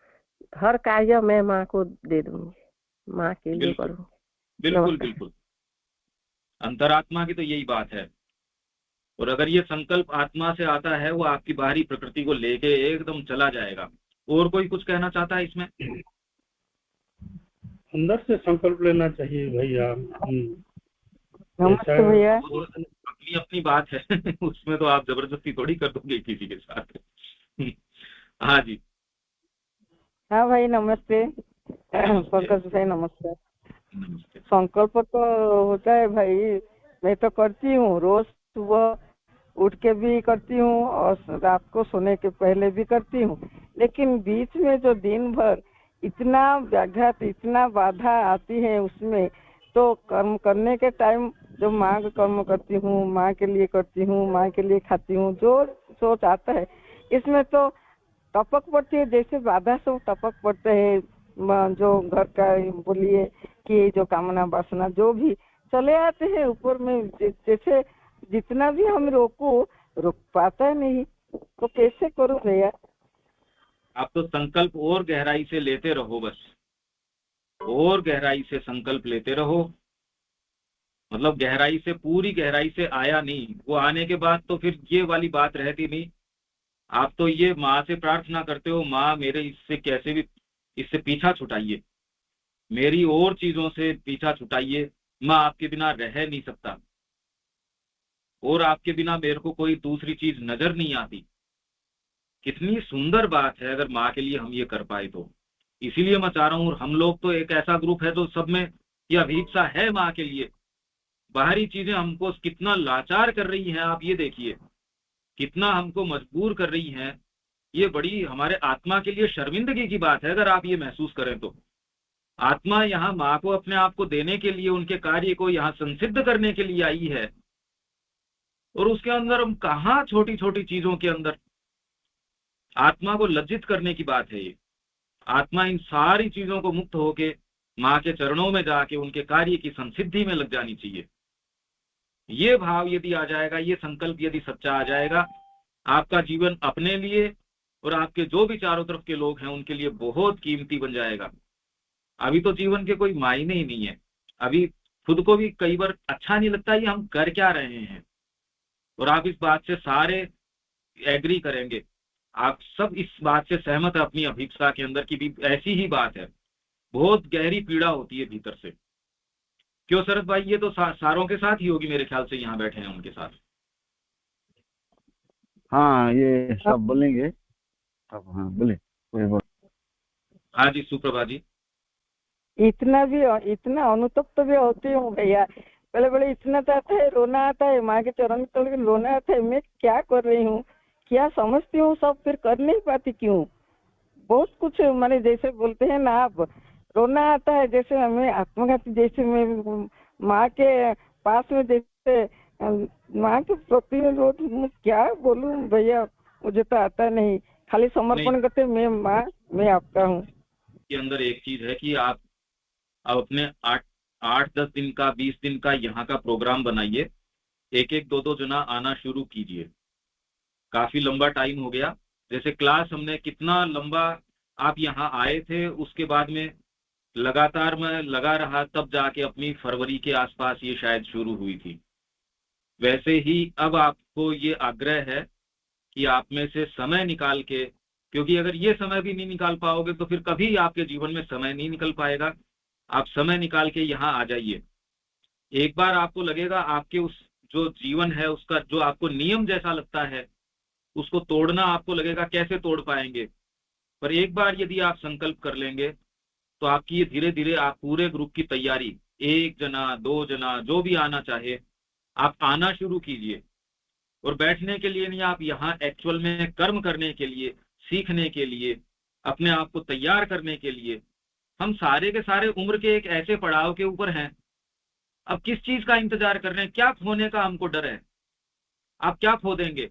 हर कार्य मैं माँ को दे दूंगी, माँ के लिए बिल्कुल करूँगी। बिल्कुल नमस्कार। बिल्कुल। अंतरात्मा की तो यही बात है। और अगर ये संकल्प आत्मा से आता है, वो आपकी बाहरी प्रकृति को लेके एकदम चला जाएगा। और कोई कुछ कहना चाहता है इसमें? अंदर से संकल्प लेना चाहिए भैया। ऐसा नमस्ते भैया। वो तो अपनी अपनी बात है उसमें तो आप जबरदस्ती थोड़ी कर दोगे किसी के साथ हाँ जी। हाँ भाई नमस्ते। पंकज भाई नमस्कार। नमस्ते। संकल्प तो होता है भाई, मैं तो करती हूँ, रोज सुबह उठ के भी करती हूँ और रात को सोने के पहले भी करती हूँ। लेकिन बीच में जो दिन भर इतना व्याघात, इतना बाधा आती है उसमें, तो कर्म करने के टाइम जो माँ का कर्म करती हूँ, माँ के लिए करती हूँ, माँ के लिए खाती हूँ, जो सोच आता है इसमें तो टपक पड़ती है, जैसे बाधा सब टपक पड़ते हैं। जो घर का बोलिए कि जो कामना वासना जो भी चले आते हैं ऊपर में, जैसे जितना भी हम रोक पाता नहीं, तो कैसे करूं भैया? आप तो संकल्प और गहराई से लेते रहो, बस और गहराई से संकल्प लेते रहो। मतलब गहराई से, पूरी गहराई से आया नहीं, वो आने के बाद तो फिर ये वाली बात रहती नहीं। आप तो ये माँ से प्रार्थना करते हो, माँ मेरे इससे कैसे भी इससे पीछा छुटाइए, मेरी और चीजों से पीछा छुटाइए। मैं आपके बिना रह नहीं सकता, और आपके बिना मेरे को कोई दूसरी चीज नजर नहीं आती। कितनी सुंदर बात है अगर माँ के लिए हम ये कर पाए तो। इसीलिए मैं चाह रहा हूँ, और हम लोग तो एक ऐसा ग्रुप है जो सब में ये अभिप्सा है माँ के लिए। बाहरी चीजें हमको कितना लाचार कर रही हैं, आप ये देखिए, कितना हमको मजबूर कर रही हैं। ये बड़ी हमारे आत्मा के लिए शर्मिंदगी की बात है अगर आप ये महसूस करें तो। आत्मा यहाँ माँ को अपने आप को देने के लिए, उनके कार्य को यहाँ संसिद्ध करने के लिए आई है, और उसके अंदर हम कहाँ छोटी छोटी चीजों के अंदर आत्मा को लज्जित करने की बात है ये। आत्मा इन सारी चीजों को मुक्त होके माँ के चरणों में जाके उनके कार्य की संसिद्धि में लग जानी चाहिए। ये भाव यदि आ जाएगा, ये संकल्प यदि सच्चा आ जाएगा, आपका जीवन अपने लिए और आपके जो भी चारों तरफ के लोग हैं उनके लिए बहुत कीमती बन जाएगा। अभी तो जीवन के कोई मायने ही नहीं है। अभी खुद को भी कई बार अच्छा नहीं लगता ये हम कर क्या रहे हैं। और आप इस बात से सारे एग्री करेंगे, आप सब इस बात से सहमत है अपनी अभिप्सा के अंदर की भी ऐसी ही बात है। बहुत गहरी पीड़ा होती है भीतर से। क्यों शरद भाई, ये तो सारों के साथ ही होगी मेरे ख्याल से, यहाँ बैठे हैं उनके साथ। हाँ ये सब बोलेंगे अब। हाँ बोले, कोई बोल। हाँ जी सुप्रभा जी। इतना अनुतप्त भी होती हूँ भैया। पहले बड़े इतना तो आता है, रोना आता है, माँ के चरण में चल के रोना आता है, मैं क्या कर रही हूँ, क्या समझती हूँ सब, फिर कर नहीं पाती क्यों। बहुत कुछ माने जैसे बोलते हैं ना आप, रोना आता है, जैसे हमें आत्मघाती, जैसे मैं माँ के पास में, जैसे माँ के प्रति रोज मैं क्या बोलूं भैया, मुझे तो आता नहीं, खाली समर्पण करते, मैं माँ, मैं आपका हूँ। के अंदर एक चीज है कि आप अब अपने 8-10 दिन का 20 दिन का यहाँ का प्रोग्राम बनाइए, एक एक दो दो जना आना शुरू कीजिए। काफी लंबा टाइम हो गया, जैसे क्लास हमने कितना लंबा, आप यहाँ आए थे उसके बाद में लगातार मैं लगा रहा, तब जाके अपनी फरवरी के आसपास ये शायद शुरू हुई थी। वैसे ही अब आपको ये आग्रह है कि आप में से समय निकाल के, क्योंकि अगर ये समय भी नहीं निकाल पाओगे तो फिर कभी आपके जीवन में समय नहीं निकल पाएगा। आप समय निकाल के यहाँ आ जाइए। एक बार आपको लगेगा आपके उस जो जीवन है उसका जो आपको नियम जैसा लगता है, उसको तोड़ना आपको लगेगा कैसे तोड़ पाएंगे, पर एक बार यदि आप संकल्प कर लेंगे तो आपकी ये धीरे धीरे आप पूरे ग्रुप की तैयारी, 1 जना 2 जना जो भी आना चाहे आप आना शुरू कीजिए। और बैठने के लिए नहीं, आप यहाँ एक्चुअल में कर्म करने के लिए, सीखने के लिए, अपने आप को तैयार करने के लिए। हम सारे के सारे उम्र के एक ऐसे पड़ाव के ऊपर हैं, अब किस चीज का इंतजार कर रहे हैं, क्या खोने का हमको डर है, आप क्या खो देंगे।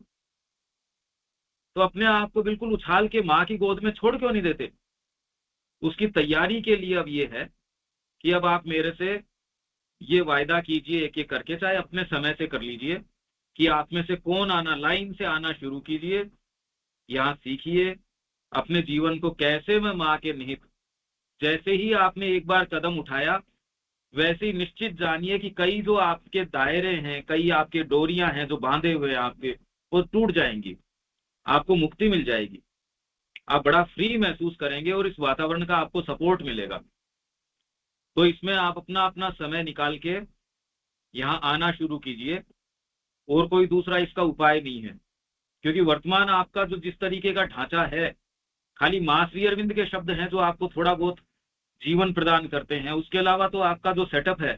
तो अपने आप को बिल्कुल उछाल के माँ की गोद में छोड़ क्यों नहीं देते। उसकी तैयारी के लिए अब ये है कि अब आप मेरे से ये वायदा कीजिए, एक एक करके, चाहे अपने समय से कर लीजिए, कि आप में से कौन आना, लाइन से आना शुरू कीजिए, यहाँ सीखिए अपने जीवन को कैसे मैं माँ के निहित। जैसे ही आपने एक बार कदम उठाया, वैसे ही निश्चित जानिए कि कई जो आपके दायरे हैं, कई आपके डोरियां हैं जो बांधे हुए हैं आपके, वो टूट जाएंगी, आपको मुक्ति मिल जाएगी, आप बड़ा फ्री महसूस करेंगे और इस वातावरण का आपको सपोर्ट मिलेगा। तो इसमें आप अपना अपना समय निकाल के यहाँ आना शुरू कीजिए, और कोई दूसरा इसका उपाय नहीं है। क्योंकि वर्तमान आपका जो जिस तरीके का ढांचा है, खाली मां श्री अरविंद के शब्द हैं जो आपको थोड़ा बहुत जीवन प्रदान करते हैं, उसके अलावा तो आपका जो सेटअप है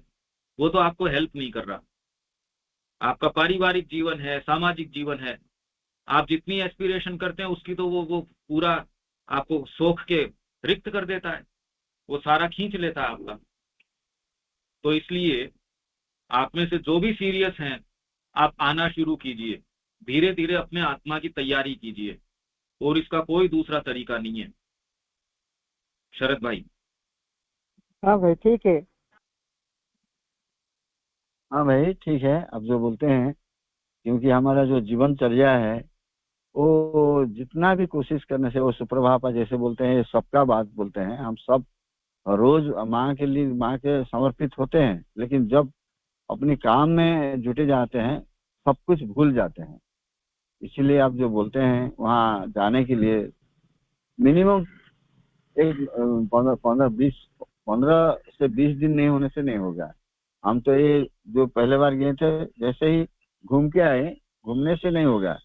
वो तो आपको हेल्प नहीं कर रहा। आपका पारिवारिक जीवन है, सामाजिक जीवन है, आप जितनी एस्पिरेशन करते हैं उसकी तो वो पूरा आपको सोख के रिक्त कर देता है, वो सारा खींच लेता है आपका। तो इसलिए आप में से जो भी सीरियस हैं, आप आना शुरू कीजिए, धीरे धीरे अपने आत्मा की तैयारी कीजिए, और इसका कोई दूसरा तरीका नहीं है। शरद भाई। हाँ भाई ठीक है। हाँ भाई ठीक है, अब जो बोलते हैं, क्योंकि हमारा जो जीवनचर्या है वो जितना भी कोशिश करने से, वो सुप्रभापा जैसे बोलते हैं, सबका बात बोलते हैं, हम सब रोज माँ के लिए, माँ के समर्पित होते हैं, लेकिन जब अपने काम में जुटे जाते हैं सब कुछ भूल जाते हैं। इसीलिए आप जो बोलते हैं वहाँ जाने के लिए मिनिमम एक 15 से 20 दिन नहीं होने से नहीं होगा। हम तो ये जो पहले बार गए थे, जैसे ही घूम के आए, घूमने से नहीं होगा,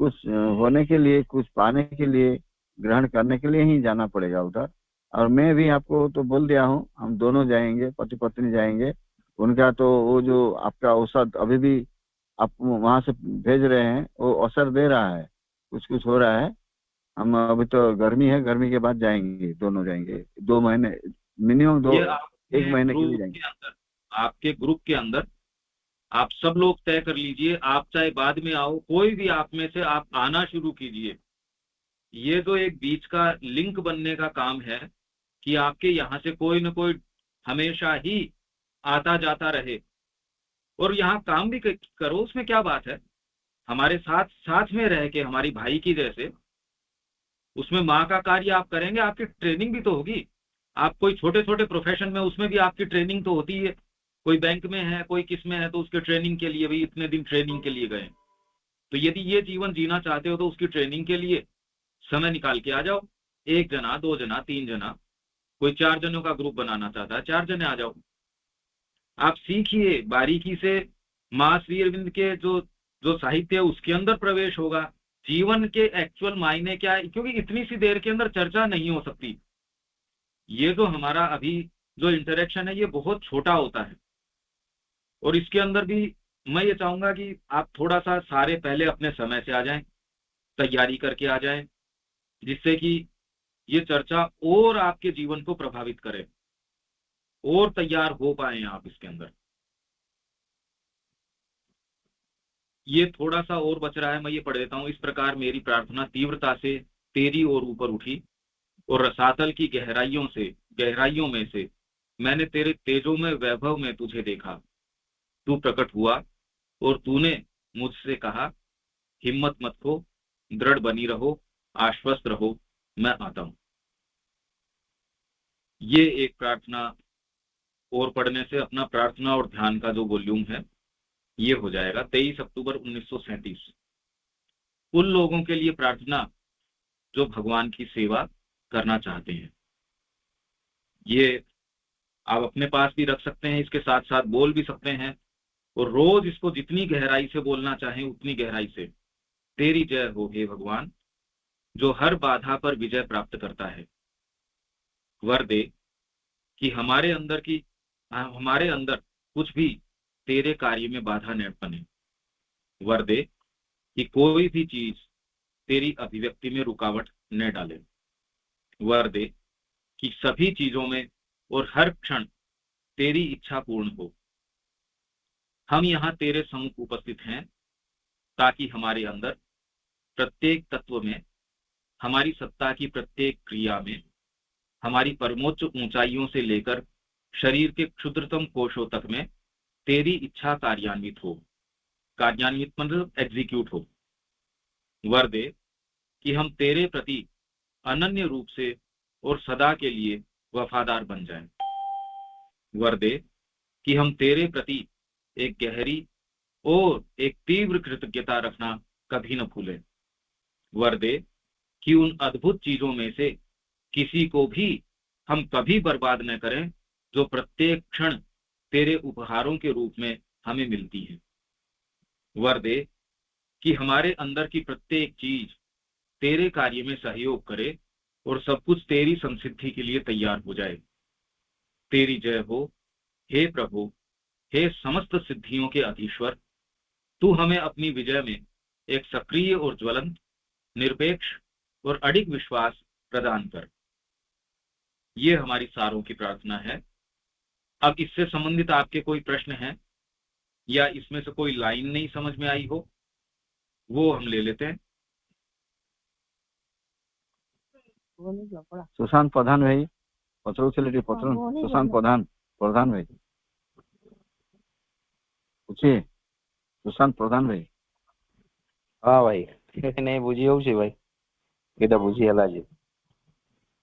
कुछ होने के लिए, कुछ पाने के लिए, ग्रहण करने के लिए ही जाना पड़ेगा उधर। और मैं भी आपको तो बोल दिया हूँ, हम दोनों जाएंगे, पति पत्नी जाएंगे। उनका तो वो जो आपका औसत अभी भी आप वहां से भेज रहे हैं, वो असर दे रहा है, कुछ कुछ हो रहा है। हम अभी तो गर्मी है, गर्मी के बाद जाएंगे, दोनों जाएंगे, 2 महीने मिनिमम, ये 1 महीने के लिए जाएंगे। आपके ग्रुप के अंदर आप सब लोग तय कर लीजिए, आप चाहे बाद में आओ, कोई भी आप में से आप आना शुरू कीजिए। ये जो एक बीच का लिंक बनने का काम है, कि आपके यहाँ से कोई न कोई हमेशा ही आता जाता रहे, और यहाँ काम भी करो, उसमें क्या बात है। हमारे साथ साथ में रह के, हमारी भाई की जैसे, उसमें माँ का कार्य आप करेंगे, आपकी ट्रेनिंग भी तो होगी। आप कोई छोटे छोटे प्रोफेशन में, उसमें भी आपकी ट्रेनिंग तो होती है। कोई बैंक में है, कोई किस में है, तो उसके ट्रेनिंग के लिए भी इतने दिन ट्रेनिंग के लिए गए। तो यदि ये जीवन जीना चाहते हो तो उसकी ट्रेनिंग के लिए समय निकाल के आ जाओ। 1 जना 2 जना 3 जना, कोई 4 जनों का ग्रुप बनाना चाहता है, 4 जने आ जाओ। आप सीखिए बारीकी से। माँ श्री अरविंद के जो जो साहित्य है उसके अंदर प्रवेश होगा, जीवन के एक्चुअल मायने क्या है, क्योंकि इतनी सी देर के अंदर चर्चा नहीं हो सकती। ये जो हमारा अभी जो इंटरेक्शन है ये बहुत छोटा होता है, और इसके अंदर भी मैं ये चाहूंगा कि आप थोड़ा सा सारे पहले अपने समय से आ जाएं, तैयारी करके आ जाएं, जिससे कि ये चर्चा और आपके जीवन को प्रभावित करे और तैयार हो पाए आप इसके अंदर। ये थोड़ा सा और बच रहा है, मैं ये पढ़ देता हूं। इस प्रकार मेरी प्रार्थना तीव्रता से तेरी ओर ऊपर उठी, और रसातल की गहराइयों में से मैंने तेरे तेजो में वैभव में तुझे देखा। तू प्रकट हुआ और तूने मुझसे कहा, हिम्मत मत खो, दृढ़ बनी रहो, आश्वस्त रहो, मैं आता हूं। ये एक प्रार्थना और पढ़ने से अपना प्रार्थना और ध्यान का जो वॉल्यूम है ये हो जाएगा। 23 अक्टूबर 1937। उन लोगों के लिए प्रार्थना जो भगवान की सेवा करना चाहते हैं। ये आप अपने पास भी रख सकते हैं, इसके साथ साथ बोल भी सकते हैं, और रोज इसको जितनी गहराई से बोलना चाहें उतनी गहराई से। तेरी जय हो हे भगवान, जो हर बाधा पर विजय प्राप्त करता है। वर दे कि हमारे अंदर कुछ भी तेरे कार्य में बाधा न बने। वर दे कि कोई भी चीज तेरी अभिव्यक्ति में रुकावट न डाले। वर दे कि सभी चीजों में और हर क्षण तेरी इच्छा पूर्ण हो। हम यहाँ तेरे सम्मुख उपस्थित हैं ताकि हमारे अंदर प्रत्येक तत्व में, हमारी सत्ता की प्रत्येक क्रिया में, हमारी परमोच्च ऊंचाइयों से लेकर शरीर के क्षुद्रतम कोशों तक में तेरी इच्छा कार्यान्वित हो। कार्यान्वित मतलब एग्जीक्यूट हो। वर दे कि हम तेरे प्रति अनन्य रूप से और सदा के लिए वफादार बन जाएं। वर दे कि हम तेरे प्रति एक गहरी और एक तीव्र कृतज्ञता रखना कभी न भूलें। वर दे कि उन अद्भुत चीजों में से किसी को भी हम कभी बर्बाद न करें जो प्रत्येक क्षण तेरे उपहारों के रूप में हमें मिलती है। वर दे कि हमारे अंदर की प्रत्येक चीज तेरे कार्य में सहयोग करे और सब कुछ तेरी संसिद्धि के लिए तैयार हो जाए। तेरी जय हो हे प्रभु, हे समस्त सिद्धियों के अधीश्वर। तू हमें अपनी विजय में एक सक्रिय और ज्वलंत, निरपेक्ष और अडिग विश्वास प्रदान कर। ये हमारी सारों की प्रार्थना है। अब इससे संबंधित आपके कोई प्रश्न हैं या इसमें से कोई लाइन नहीं समझ में आई हो, वो हम ले लेते हैं। सुशांत प्रधान भाई सुशांत प्रधान भाई पूछिए। सुशांत प्रधान भाई। हाँ भाई नहीं बुझी हो भाई ये बुझी है जी।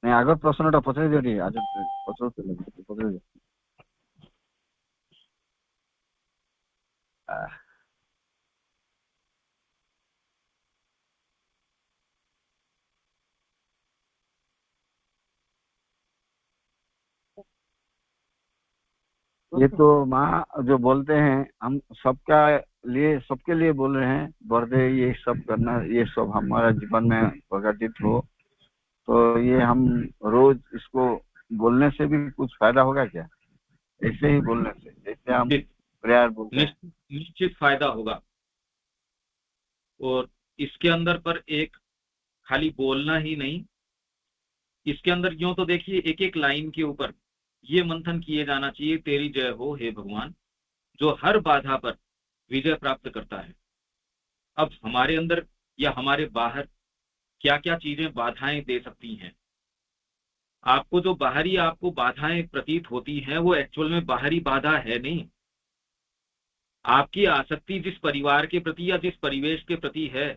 नहीं आगे प्रश्नटा पचारि दियो टी आज पचारि दियो। ये तो माँ जो बोलते हैं हम सबके लिए बोल रहे हैं, बर्थडे ये सब करना, ये सब हमारा जीवन में प्रकटित हो। तो ये हम रोज इसको बोलने से भी कुछ फायदा होगा क्या? ऐसे ही बोलने से, जैसे हम प्रेयर बोलते हैं। निश्चित फायदा होगा। और इसके अंदर पर एक खाली बोलना ही नहीं, इसके अंदर यूं तो देखिए एक एक लाइन के ऊपर ये मंथन किए जाना चाहिए। तेरी जय हो हे भगवान, जो हर बाधा पर विजय प्राप्त करता है। अब हमारे अंदर या हमारे बाहर क्या क्या चीजें बाधाएं दे सकती हैं। आपको जो बाहरी आपको बाधाएं प्रतीत होती हैं वो एक्चुअल में बाहरी बाधा है नहीं। आपकी आसक्ति जिस परिवार के प्रति या जिस परिवेश के प्रति है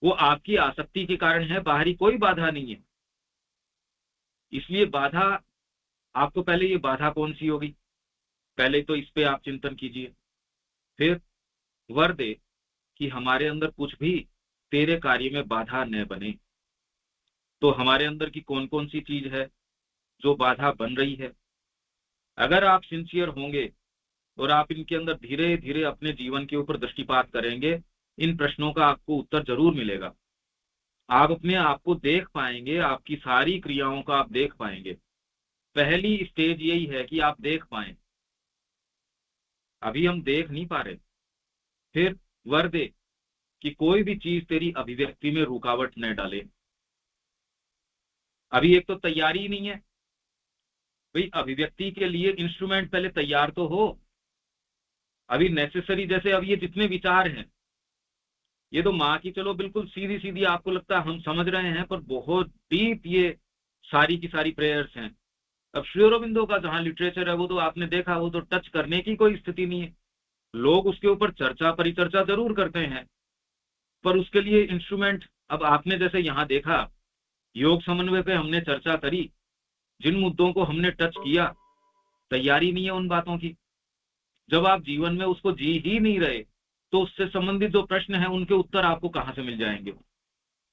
वो आपकी आसक्ति के कारण है, बाहरी कोई बाधा नहीं है। इसलिए बाधा, आपको पहले ये बाधा कौन सी होगी, पहले तो इस पे आप चिंतन कीजिए। फिर वर दे कि हमारे अंदर कुछ भी तेरे कार्य में बाधा न बने। तो हमारे अंदर की कौन कौन सी चीज है जो बाधा बन रही है। अगर आप सिंसियर होंगे और आप इनके अंदर धीरे धीरे अपने जीवन के ऊपर दृष्टिपात करेंगे, इन प्रश्नों का आपको उत्तर जरूर मिलेगा। आप अपने आप को देख पाएंगे, आपकी सारी क्रियाओं का आप देख पाएंगे। पहली स्टेज यही है कि आप देख पाएं। अभी हम देख नहीं पा रहे। फिर वर दे कि कोई भी चीज तेरी अभिव्यक्ति में रुकावट न डाले। अभी एक तो तैयारी नहीं है भाई, अभिव्यक्ति के लिए इंस्ट्रूमेंट पहले तैयार तो हो। अभी नेसेसरी, जैसे अब ये जितने विचार हैं, ये तो माँ की चलो बिल्कुल सीधी सीधी आपको लगता है हम समझ रहे हैं, पर बहुत डीप ये सारी की सारी प्रेयर्स हैं। अब श्री अरबिंदो का जहां लिटरेचर है वो तो आपने देखा, वो तो टच करने की कोई स्थिति नहीं है। लोग उसके ऊपर चर्चा परिचर्चा जरूर करते हैं, पर उसके लिए इंस्ट्रूमेंट, अब आपने जैसे यहाँ देखा योग समन्वय पे हमने चर्चा करी, जिन मुद्दों को हमने टच किया, तैयारी नहीं है उन बातों की। जब आप जीवन में उसको जी ही नहीं रहे तो उससे संबंधित जो प्रश्न है उनके उत्तर आपको कहां से मिल जाएंगे।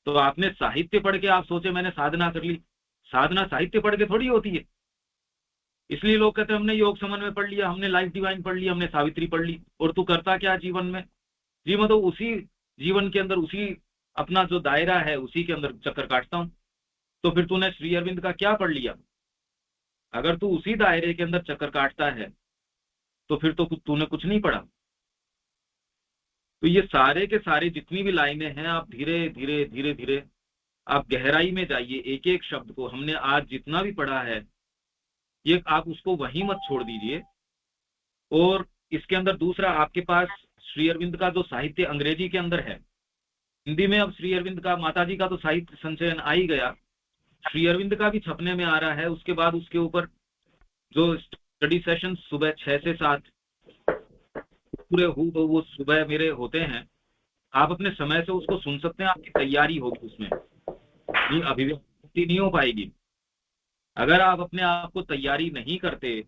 तो आपने साहित्य पढ़ के आप सोचे मैंने साधना कर ली, साधना साहित्य पढ़ के थोड़ी होती है। इसलिए लोग कहते हैं हमने योग समन्वय पढ़ लिया, हमने लाइफ डिवाइन पढ़ लिया, हमने सावित्री पढ़ ली, और तू करता क्या जीवन में? जी मैं तो उसी जीवन के अंदर, उसी अपना जो दायरा है उसी के अंदर चक्कर काटता हूं। तो फिर तूने श्री अरविंद का क्या पढ़ लिया? अगर तू उसी दायरे के अंदर चक्कर काटता है तो फिर तो तूने कुछ नहीं पढ़ा। तो ये सारे के सारे जितनी भी लाइनें हैं, आप धीरे धीरे धीरे धीरे आप गहराई में जाइए। एक एक शब्द को हमने आज जितना भी पढ़ा है, ये आप उसको वहीं मत छोड़ दीजिए। और इसके अंदर दूसरा, आपके पास श्री अरविंद का जो साहित्य अंग्रेजी के अंदर है, हिंदी में अब श्री अरविंद का, माताजी का तो साहित्य संचयन आ ही गया, श्री अरविंद का भी छपने में आ रहा है। उसके बाद उसके ऊपर जो स्टडी सेशन सुबह 6 से 7 पूरे तो वो सुबह मेरे होते हैं, आप अपने समय से उसको सुन सकते हैं। आपकी तैयारी होगी, उसमें नहीं अभिव्यक्ति नहीं हो पाएगी। अगर आप अपने आप को तैयारी नहीं करते,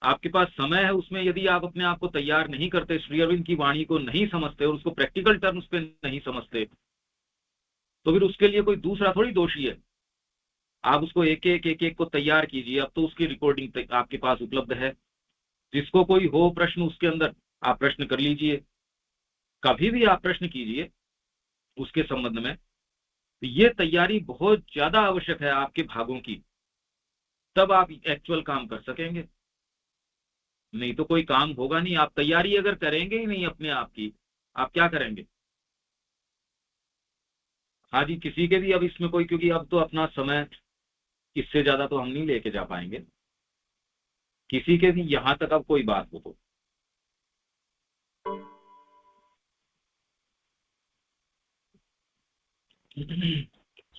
आपके पास समय है उसमें, यदि आप अपने आप को तैयार नहीं करते, श्री अरविंद की वाणी को नहीं समझते और उसको प्रैक्टिकल टर्म्स पे नहीं समझते, तो फिर उसके लिए कोई दूसरा थोड़ी दोषी है। आप उसको एक एक को तैयार कीजिए। अब तो उसकी रिकॉर्डिंग आपके पास उपलब्ध है। जिसको कोई हो प्रश्न उसके अंदर, आप प्रश्न कर लीजिए, कभी भी आप प्रश्न कीजिए उसके संबंध में। ये तैयारी बहुत ज्यादा आवश्यक है आपके भागों की, तब आप एक्चुअल काम कर सकेंगे। नहीं तो कोई काम होगा नहीं। आप तैयारी अगर करेंगे ही नहीं अपने आप की, आप क्या करेंगे? हाँ जी, किसी के भी अब इसमें कोई, क्योंकि अब तो अपना समय इससे ज्यादा तो हम नहीं लेके जा पाएंगे, किसी के भी यहां तक अब कोई बात हो तो।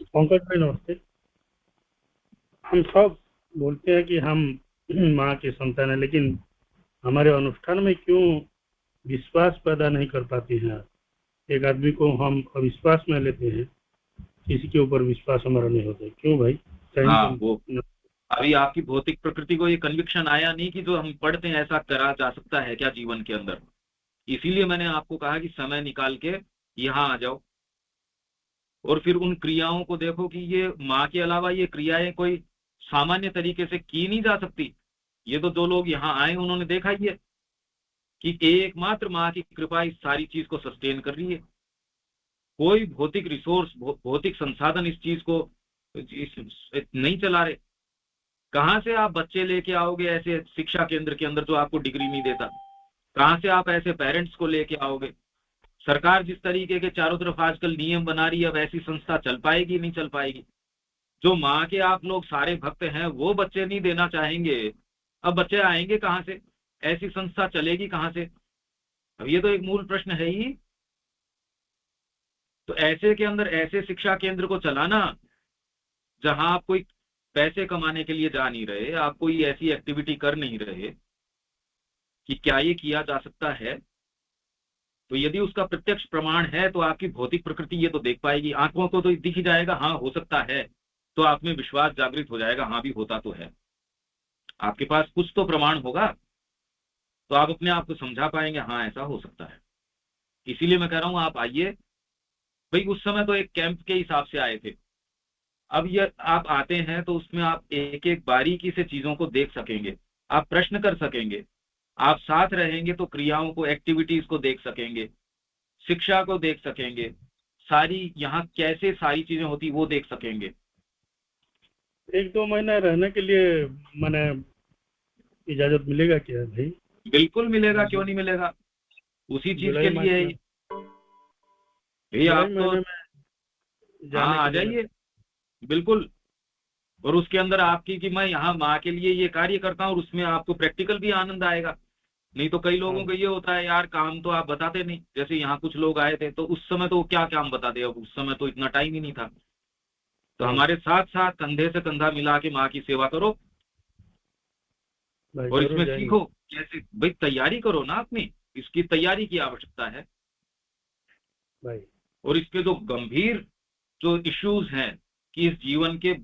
पंकज भाई नमस्ते। हम सब बोलते हैं कि हम माँ के संतान है, लेकिन हमारे अनुष्ठान में क्यों विश्वास पैदा नहीं कर पाते हैं? एक आदमी को हम अविश्वास में लेते हैं, किसी के ऊपर विश्वास हमारा नहीं होता, क्यों भाई? हाँ, वो अभी आपकी भौतिक प्रकृति को ये कन्विक्शन आया नहीं कि जो हम पढ़ते हैं ऐसा करा जा सकता है क्या जीवन के अंदर। इसीलिए मैंने आपको कहा कि समय निकाल के यहाँ आ जाओ और फिर उन क्रियाओं को देखो कि ये माँ के अलावा ये क्रियाएं कोई सामान्य तरीके से की नहीं जा सकती। ये तो जो लोग यहाँ आए उन्होंने देखा ही है कि एकमात्र माँ की कृपा इस सारी चीज को सस्टेन कर रही है। कोई भौतिक रिसोर्स, भौतिक संसाधन इस चीज को नहीं चला रहे। कहाँ से आप बच्चे लेके आओगे ऐसे शिक्षा केंद्र के अंदर जो आपको डिग्री नहीं देता? कहाँ से आप ऐसे पेरेंट्स को लेके आओगे? सरकार जिस तरीके के चारों तरफ आजकल नियम बना रही है, अब ऐसी संस्था चल पाएगी? नहीं चल पाएगी। जो माँ के आप लोग सारे भक्त हैं वो बच्चे नहीं देना चाहेंगे, अब बच्चे आएंगे कहाँ से? ऐसी संस्था चलेगी कहाँ से? अब ये तो एक मूल प्रश्न है ही। तो ऐसे के अंदर ऐसे शिक्षा केंद्र को चलाना जहां आप कोई पैसे कमाने के लिए जा नहीं रहे, आप कोई ऐसी एक्टिविटी कर नहीं रहे कि क्या ये किया जा सकता है, तो यदि उसका प्रत्यक्ष प्रमाण है तो आपकी भौतिक प्रकृति ये तो देख पाएगी, आंखों को तो दिख ही जाएगा हाँ हो सकता है, तो आप में विश्वास जागृत हो जाएगा, हाँ भी होता तो है। आपके पास कुछ तो प्रमाण होगा तो आप अपने आप को समझा पाएंगे हाँ ऐसा हो सकता है। इसीलिए मैं कह रहा हूं आप आइए भाई। उस समय तो एक कैंप के हिसाब से आए थे, अब ये आप आते हैं तो उसमें आप एक एक बारीकी से चीजों को देख सकेंगे, आप प्रश्न कर सकेंगे, आप साथ रहेंगे तो क्रियाओं को, एक्टिविटीज को देख सकेंगे, शिक्षा को देख सकेंगे, सारी यहाँ कैसे सारी चीजें होती वो देख सकेंगे। 1-2 महीना रहने के लिए मैंने इजाजत मिलेगा क्या भाई? बिल्कुल मिलेगा, क्यों नहीं मिलेगा, उसी चीज जुलाई के माह लिए है में, ये जुलाई आप तो। महीने में हाँ, जाने आ के लिए जाइए, बिल्कुल। और उसके अंदर आपकी कि मैं यहाँ माँ के लिए ये कार्य करता हूँ, और उसमें आपको प्रैक्टिकल भी आनंद आएगा। नहीं तो कई लोगों हाँ का ये होता है, यार काम तो आप बताते नहीं। जैसे यहाँ कुछ लोग आए थे तो उस समय तो क्या काम बताते, अब उस समय तो इतना टाइम ही नहीं था। तो हाँ हमारे साथ साथ कंधे से कंधा मिला के माँ की सेवा करो, भाई, और जरूर इसमें जाएंगे सीखो कैसे। भाई तैयारी करो ना अपनी, इसकी तैयारी की आवश्यकता है। भाई। और इसके जो गंभीर जो इश्यूज हैं कि इस जीवन के,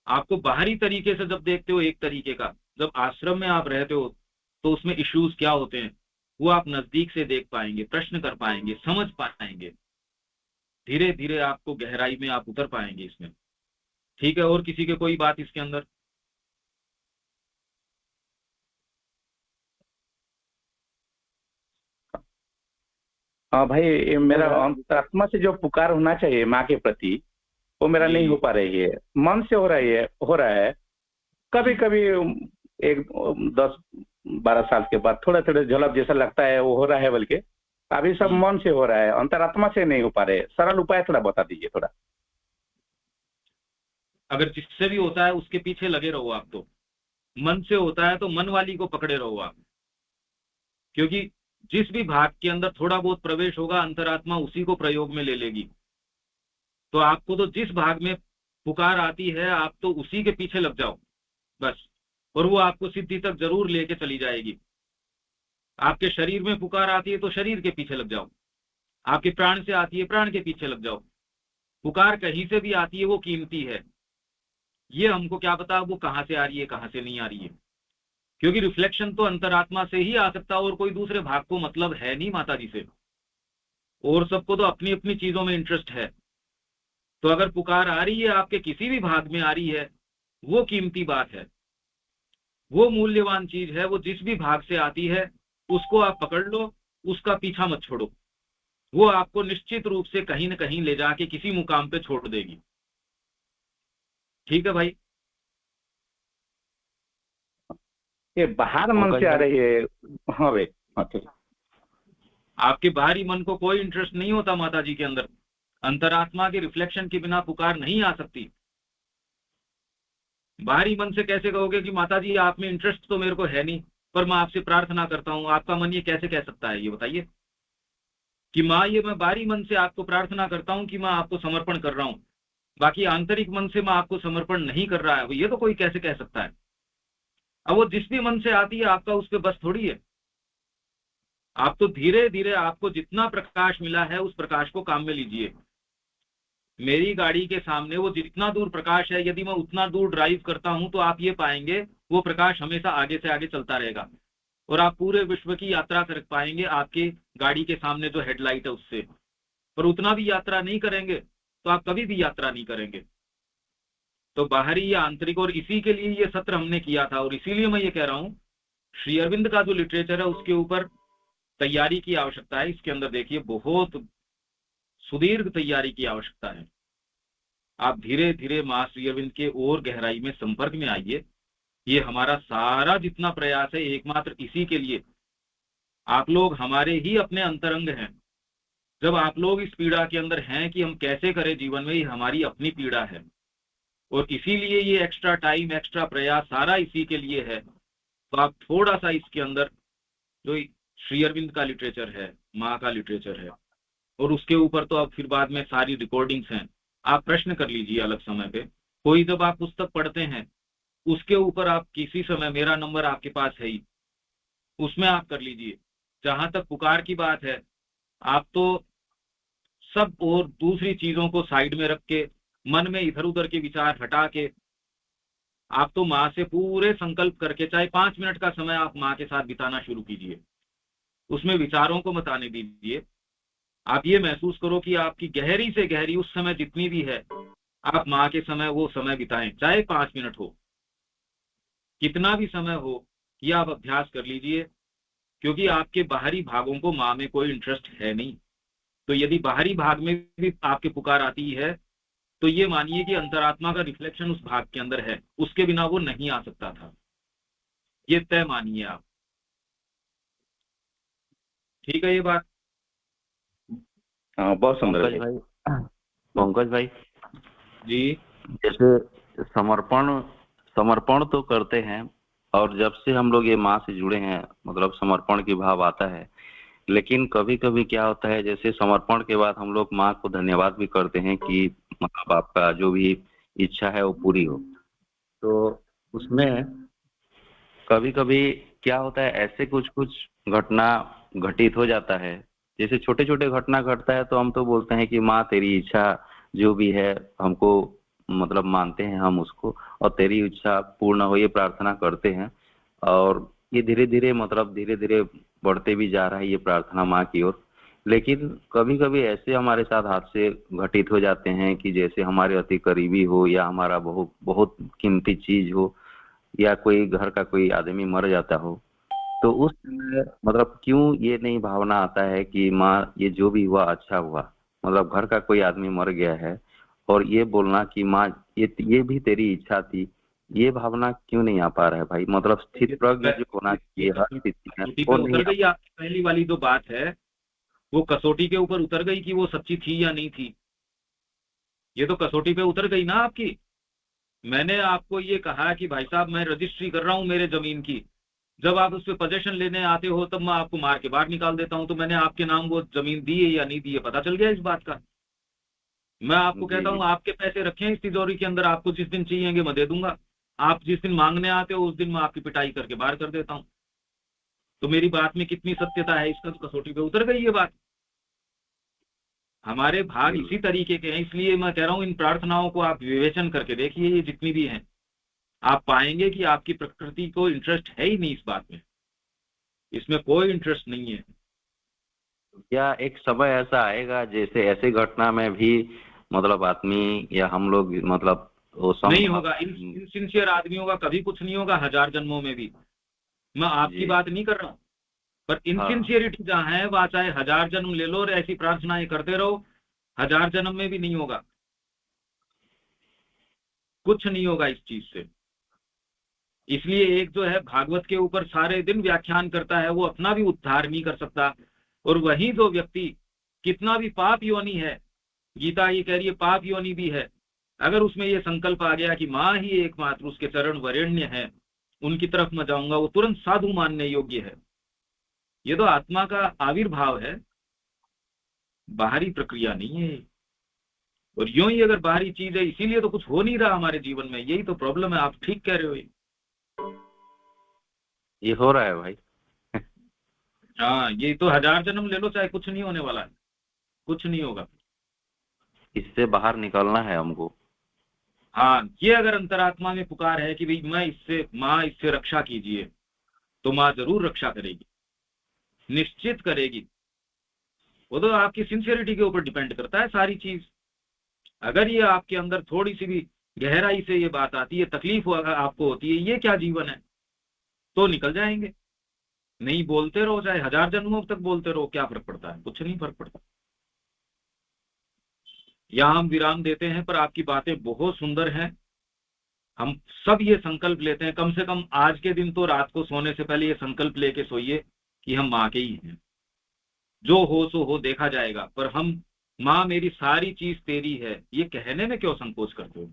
आपको बाहरी तरीके से जब देखते हो एक तरीके का, जब आश्रम में आप रहते हो तो उसमें इश्यूज क्या होते हैं वो आप नजदीक से देख पाएंगे, प्रश्न कर पाएंगे, समझ पाएंगे। धीरे धीरे आपको गहराई में आप उतर पाएंगे इसमें। ठीक है, और किसी के कोई बात इसके अंदर? हाँ भाई, ये मेरा मेरा अंतरात्मा से जो पुकार होना चाहिए माँ के प्रति, वो मेरा नहीं हो जी पा रही है। मन से हो रहा है। कभी कभी एक 10-12 साल के बाद थोड़ा थोड़ा झलक जैसा लगता है, वो हो रहा है। बल्कि अभी सब मन से हो रहा है, अंतरात्मा से नहीं हो पा रहे। सरल उपाय थोड़ा बता दीजिए थोड़ा। अगर जिससे भी होता है उसके पीछे लगे रहो आप। तो मन से होता है तो मन वाली को पकड़े रहो आप, क्योंकि जिस भी भाग के अंदर थोड़ा बहुत प्रवेश होगा अंतरात्मा उसी को प्रयोग में ले लेगी। तो आपको तो जिस भाग में पुकार आती है आप तो उसी के पीछे लग जाओ बस, और वो आपको सिद्धि तक जरूर लेके चली जाएगी। आपके शरीर में पुकार आती है तो शरीर के पीछे लग जाओ, आपके प्राण से आती है प्राण के पीछे लग जाओ। पुकार कहीं से भी आती है वो कीमती है। ये हमको क्या पता वो कहाँ से आ रही है कहाँ से नहीं आ रही है, क्योंकि रिफ्लेक्शन तो अंतरात्मा से ही आ सकता है, और कोई दूसरे भाग को मतलब है नहीं माता जी से। और सबको तो अपनी अपनी चीजों में इंटरेस्ट है। तो अगर पुकार आ रही है आपके किसी भी भाग में आ रही है, वो कीमती बात है, वो मूल्यवान चीज है। वो जिस भी भाग से आती है उसको आप पकड़ लो, उसका पीछा मत छोड़ो। वो आपको निश्चित रूप से कहीं न कहीं ले जाके किसी मुकाम पे छोड़ देगी। ठीक है भाई? ये बाहर मन पंकज से आ भाई, रही है। हाँ भाई। हाँ ठीक। आपके बाहरी मन को कोई इंटरेस्ट नहीं होता माता जी के अंदर। अंतरात्मा के रिफ्लेक्शन के बिना पुकार नहीं आ सकती। बाहरी मन से कैसे कहोगे कि माता जी आप में इंटरेस्ट तो मेरे को है नहीं, पर मैं आपसे प्रार्थना करता हूँ। आपका मन ये कैसे कह सकता है, ये बताइए कि माँ ये मैं बाहरी मन से आपको प्रार्थना करता हूँ कि मैं आपको समर्पण कर रहा हूँ, बाकी आंतरिक मन से मैं आपको समर्पण नहीं कर रहा है, ये तो कोई कैसे कह सकता है? अब वो जिस भी मन से आती है आपका उस पर बस थोड़ी है। आप तो धीरे धीरे आपको जितना प्रकाश मिला है उस प्रकाश को काम में लीजिए। मेरी गाड़ी के सामने वो जितना दूर प्रकाश है, यदि मैं उतना दूर ड्राइव करता हूं तो आप ये पाएंगे वो प्रकाश हमेशा आगे से आगे चलता रहेगा, और आप पूरे विश्व की यात्रा कर पाएंगे आपकी गाड़ी के सामने जो हेडलाइट है उससे। पर उतना भी यात्रा नहीं करेंगे तो आप कभी भी यात्रा नहीं करेंगे। तो बाहरी या आंतरिक, और इसी के लिए ये सत्र हमने किया था, और इसीलिए मैं ये कह रहा हूँ श्री अरविंद का जो लिटरेचर है उसके ऊपर तैयारी की आवश्यकता है। इसके अंदर देखिए बहुत सुदीर्घ तैयारी की आवश्यकता है। आप धीरे धीरे मां श्री अरविंद के और गहराई में संपर्क में आइए। ये हमारा सारा जितना प्रयास है एकमात्र इसी के लिए। आप लोग हमारे ही अपने अंतरंग हैं। जब आप लोग इस पीड़ा के अंदर हैं कि हम कैसे करें जीवन में, ये हमारी अपनी पीड़ा है, और इसीलिए ये एक्स्ट्रा टाइम एक्स्ट्रा प्रयास सारा इसी के लिए है। तो आप थोड़ा सा इसके अंदर जो श्री अरविंद का लिटरेचर है, माँ का लिटरेचर है, और उसके ऊपर तो अब फिर बाद में सारी रिकॉर्डिंग्स हैं, आप प्रश्न कर लीजिए अलग समय पे। कोई जब आप पुस्तक पढ़ते हैं उसके ऊपर आप किसी समय, मेरा नंबर आपके पास है ही, उसमें आप कर लीजिए। जहां तक पुकार की बात है, आप तो सब और दूसरी चीजों को साइड में रख के, मन में इधर उधर के विचार हटा के, आप तो माँ से पूरे संकल्प करके चाहे 5 मिनट का समय आप माँ के साथ बिताना शुरू कीजिए। उसमें विचारों को मत आने दीजिए। आप ये महसूस करो कि आपकी गहरी से गहरी उस समय जितनी भी है, आप माँ के समय वो समय बिताएं, चाहे 5 मिनट हो, कितना भी समय हो, ये आप अभ्यास कर लीजिए। क्योंकि आपके बाहरी भागों को माँ में कोई इंटरेस्ट है नहीं। तो यदि बाहरी भाग में भी आपके पुकार आती है तो ये मानिए कि अंतरात्मा का रिफ्लेक्शन उस भाग के अंदर है, उसके बिना वो नहीं आ सकता था, ये तय मानिए आप। ठीक है ये बात? हाँ, बहुत सुंदर पंकज भाई, पंकज भाई जी। जैसे समर्पण समर्पण तो करते हैं, और जब से हम लोग ये माँ से जुड़े हैं मतलब समर्पण की भाव आता है, लेकिन कभी कभी क्या होता है जैसे समर्पण के बाद हम लोग माँ को धन्यवाद भी करते हैं कि मतलब आपका जो भी इच्छा है वो पूरी हो। तो उसमें कभी कभी क्या होता है ऐसे कुछ कुछ घटना घटित हो जाता है, जैसे छोटे छोटे घटना घटता है तो हम तो बोलते हैं कि माँ तेरी इच्छा जो भी है हमको मतलब मानते हैं हम उसको, और तेरी इच्छा पूर्ण हो ये प्रार्थना करते हैं। और ये धीरे धीरे मतलब धीरे धीरे बढ़ते भी जा रहा है ये प्रार्थना माँ की ओर। लेकिन कभी कभी ऐसे हमारे साथ हादसे घटित हो जाते हैं कि जैसे हमारे अति करीबी हो या हमारा बहुत बहुत कीमती चीज हो या कोई घर का कोई आदमी मर जाता हो, तो उस समय मतलब क्यों ये नहीं भावना आता है कि माँ ये जो भी हुआ अच्छा हुआ, मतलब घर का कोई आदमी मर गया है और ये बोलना कि माँ ये भी तेरी इच्छा थी, ये भावना क्यों नहीं आ पा रहा है भाई? मतलब स्थित प्रज्ञ जो होना ये चाहिए हर स्थिति में कसौटी पे वो नहीं उतर गई। आपकी पहली वाली जो बात है वो कसौटी के ऊपर उतर गई कि वो सच्ची थी या नहीं थी, ये तो कसौटी पे उतर गई ना आपकी। मैंने आपको ये कहा कि भाई साहब मैं रजिस्ट्री कर रहा हूँ मेरे जमीन की, जब आप उस पर पोजेशन लेने आते हो तब मैं आपको मार के बाहर निकाल देता हूँ। तो मैंने आपके नाम वो जमीन दी है या नहीं दी है पता चल गया इस बात का। मैं आपको जी कहता जी हूँ आपके पैसे रखे हैं इस तिजोरी के अंदर, आपको जिस दिन चाहिएंगे मैं दे दूंगा। आप जिस दिन मांगने आते हो उस दिन मैं आपकी पिटाई करके बाहर कर देता हूँ। तो मेरी बात में कितनी सत्यता है इसका तो कसौटी पे उतर गई ये बात। हमारे भाग जी इसी तरीके के हैं, इसलिए मैं कह रहा हूँ इन प्रार्थनाओं को आप विवेचन करके देखिए, ये जितनी भी हैं आप पाएंगे कि आपकी प्रकृति को इंटरेस्ट है ही नहीं इस बात में, इसमें कोई इंटरेस्ट नहीं है। क्या एक समय ऐसा आएगा जैसे ऐसे घटना में भी मतलब आदमी या हम लोग मतलब वो नहीं संभव। होगा, इन सिंसियर आदमियों का कभी कुछ नहीं होगा 1000 जन्मों में भी। मैं आपकी जी बात नहीं कर रहा हूँ, पर हाँ इनसिंसियरिटी जहाँ है वहाँ चाहे 1000 जन्म ले लो और ऐसी प्रार्थनाएं करते रहो, 1000 जन्म में भी नहीं होगा, कुछ नहीं होगा इस चीज से। इसलिए एक जो है भागवत के ऊपर सारे दिन व्याख्यान करता है वो अपना भी उद्धार नहीं कर सकता, और वही जो व्यक्ति कितना भी पाप योनि है, गीता ये कह रही है पाप योनि भी है, अगर उसमें ये संकल्प आ गया कि माँ ही एकमात्र उसके चरण वरेण्य है, उनकी तरफ मैं जाऊंगा, वो तुरंत साधु मानने योग्य है। ये तो आत्मा का आविर्भाव है, बाहरी प्रक्रिया नहीं है। और यूं ही अगर बाहरी चीज है इसीलिए तो कुछ हो नहीं रहा हमारे जीवन में, यही तो प्रॉब्लम है। आप ठीक कह रहे हो ये। ये हो रहा है भाई। हाँ, ये तो 1000 जन्म ले लो चाहे कुछ नहीं होने वाला है, कुछ नहीं होगा। इससे बाहर निकलना है हमको। हाँ, ये अगर अंतरात्मा में पुकार है कि भाई मैं इससे माँ इससे रक्षा कीजिए, तो माँ जरूर रक्षा करेगी, निश्चित करेगी। वो तो आपकी सिंसियरिटी के ऊपर डिपेंड करता है सारी चीज। अगर ये आपके अंदर थोड़ी सी भी गहराई से ये बात आती है, तकलीफ अगर आपको होती है ये क्या जीवन है, तो निकल जाएंगे। नहीं बोलते रहो चाहे 1000 जन्मों तक बोलते रहो, क्या फर्क पड़ता है? कुछ नहीं फर्क पड़ता। यहाँ हम विराम देते हैं, पर आपकी बातें बहुत सुंदर हैं। हम सब ये संकल्प लेते हैं, कम से कम आज के दिन तो रात को सोने से पहले ये संकल्प लेके सोइए कि हम माँ के ही हैं, जो हो सो हो देखा जाएगा, पर हम माँ मेरी सारी चीज तेरी है ये कहने में क्यों संकोच करते हो।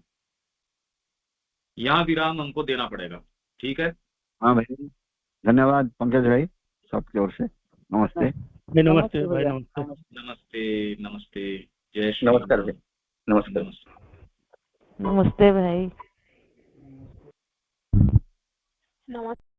यहाँ विराम हमको देना पड़ेगा, ठीक है? हाँ भाई, धन्यवाद पंकज भाई, सबकी ओर से नमस्ते। नमस्ते भाई, भैया। नमस्ते। नमस्ते नमस्ते। जय श्री नमस्कार राम। जी, नमस्कार। नमस्ते। नमस्ते भाई। नमस्ते।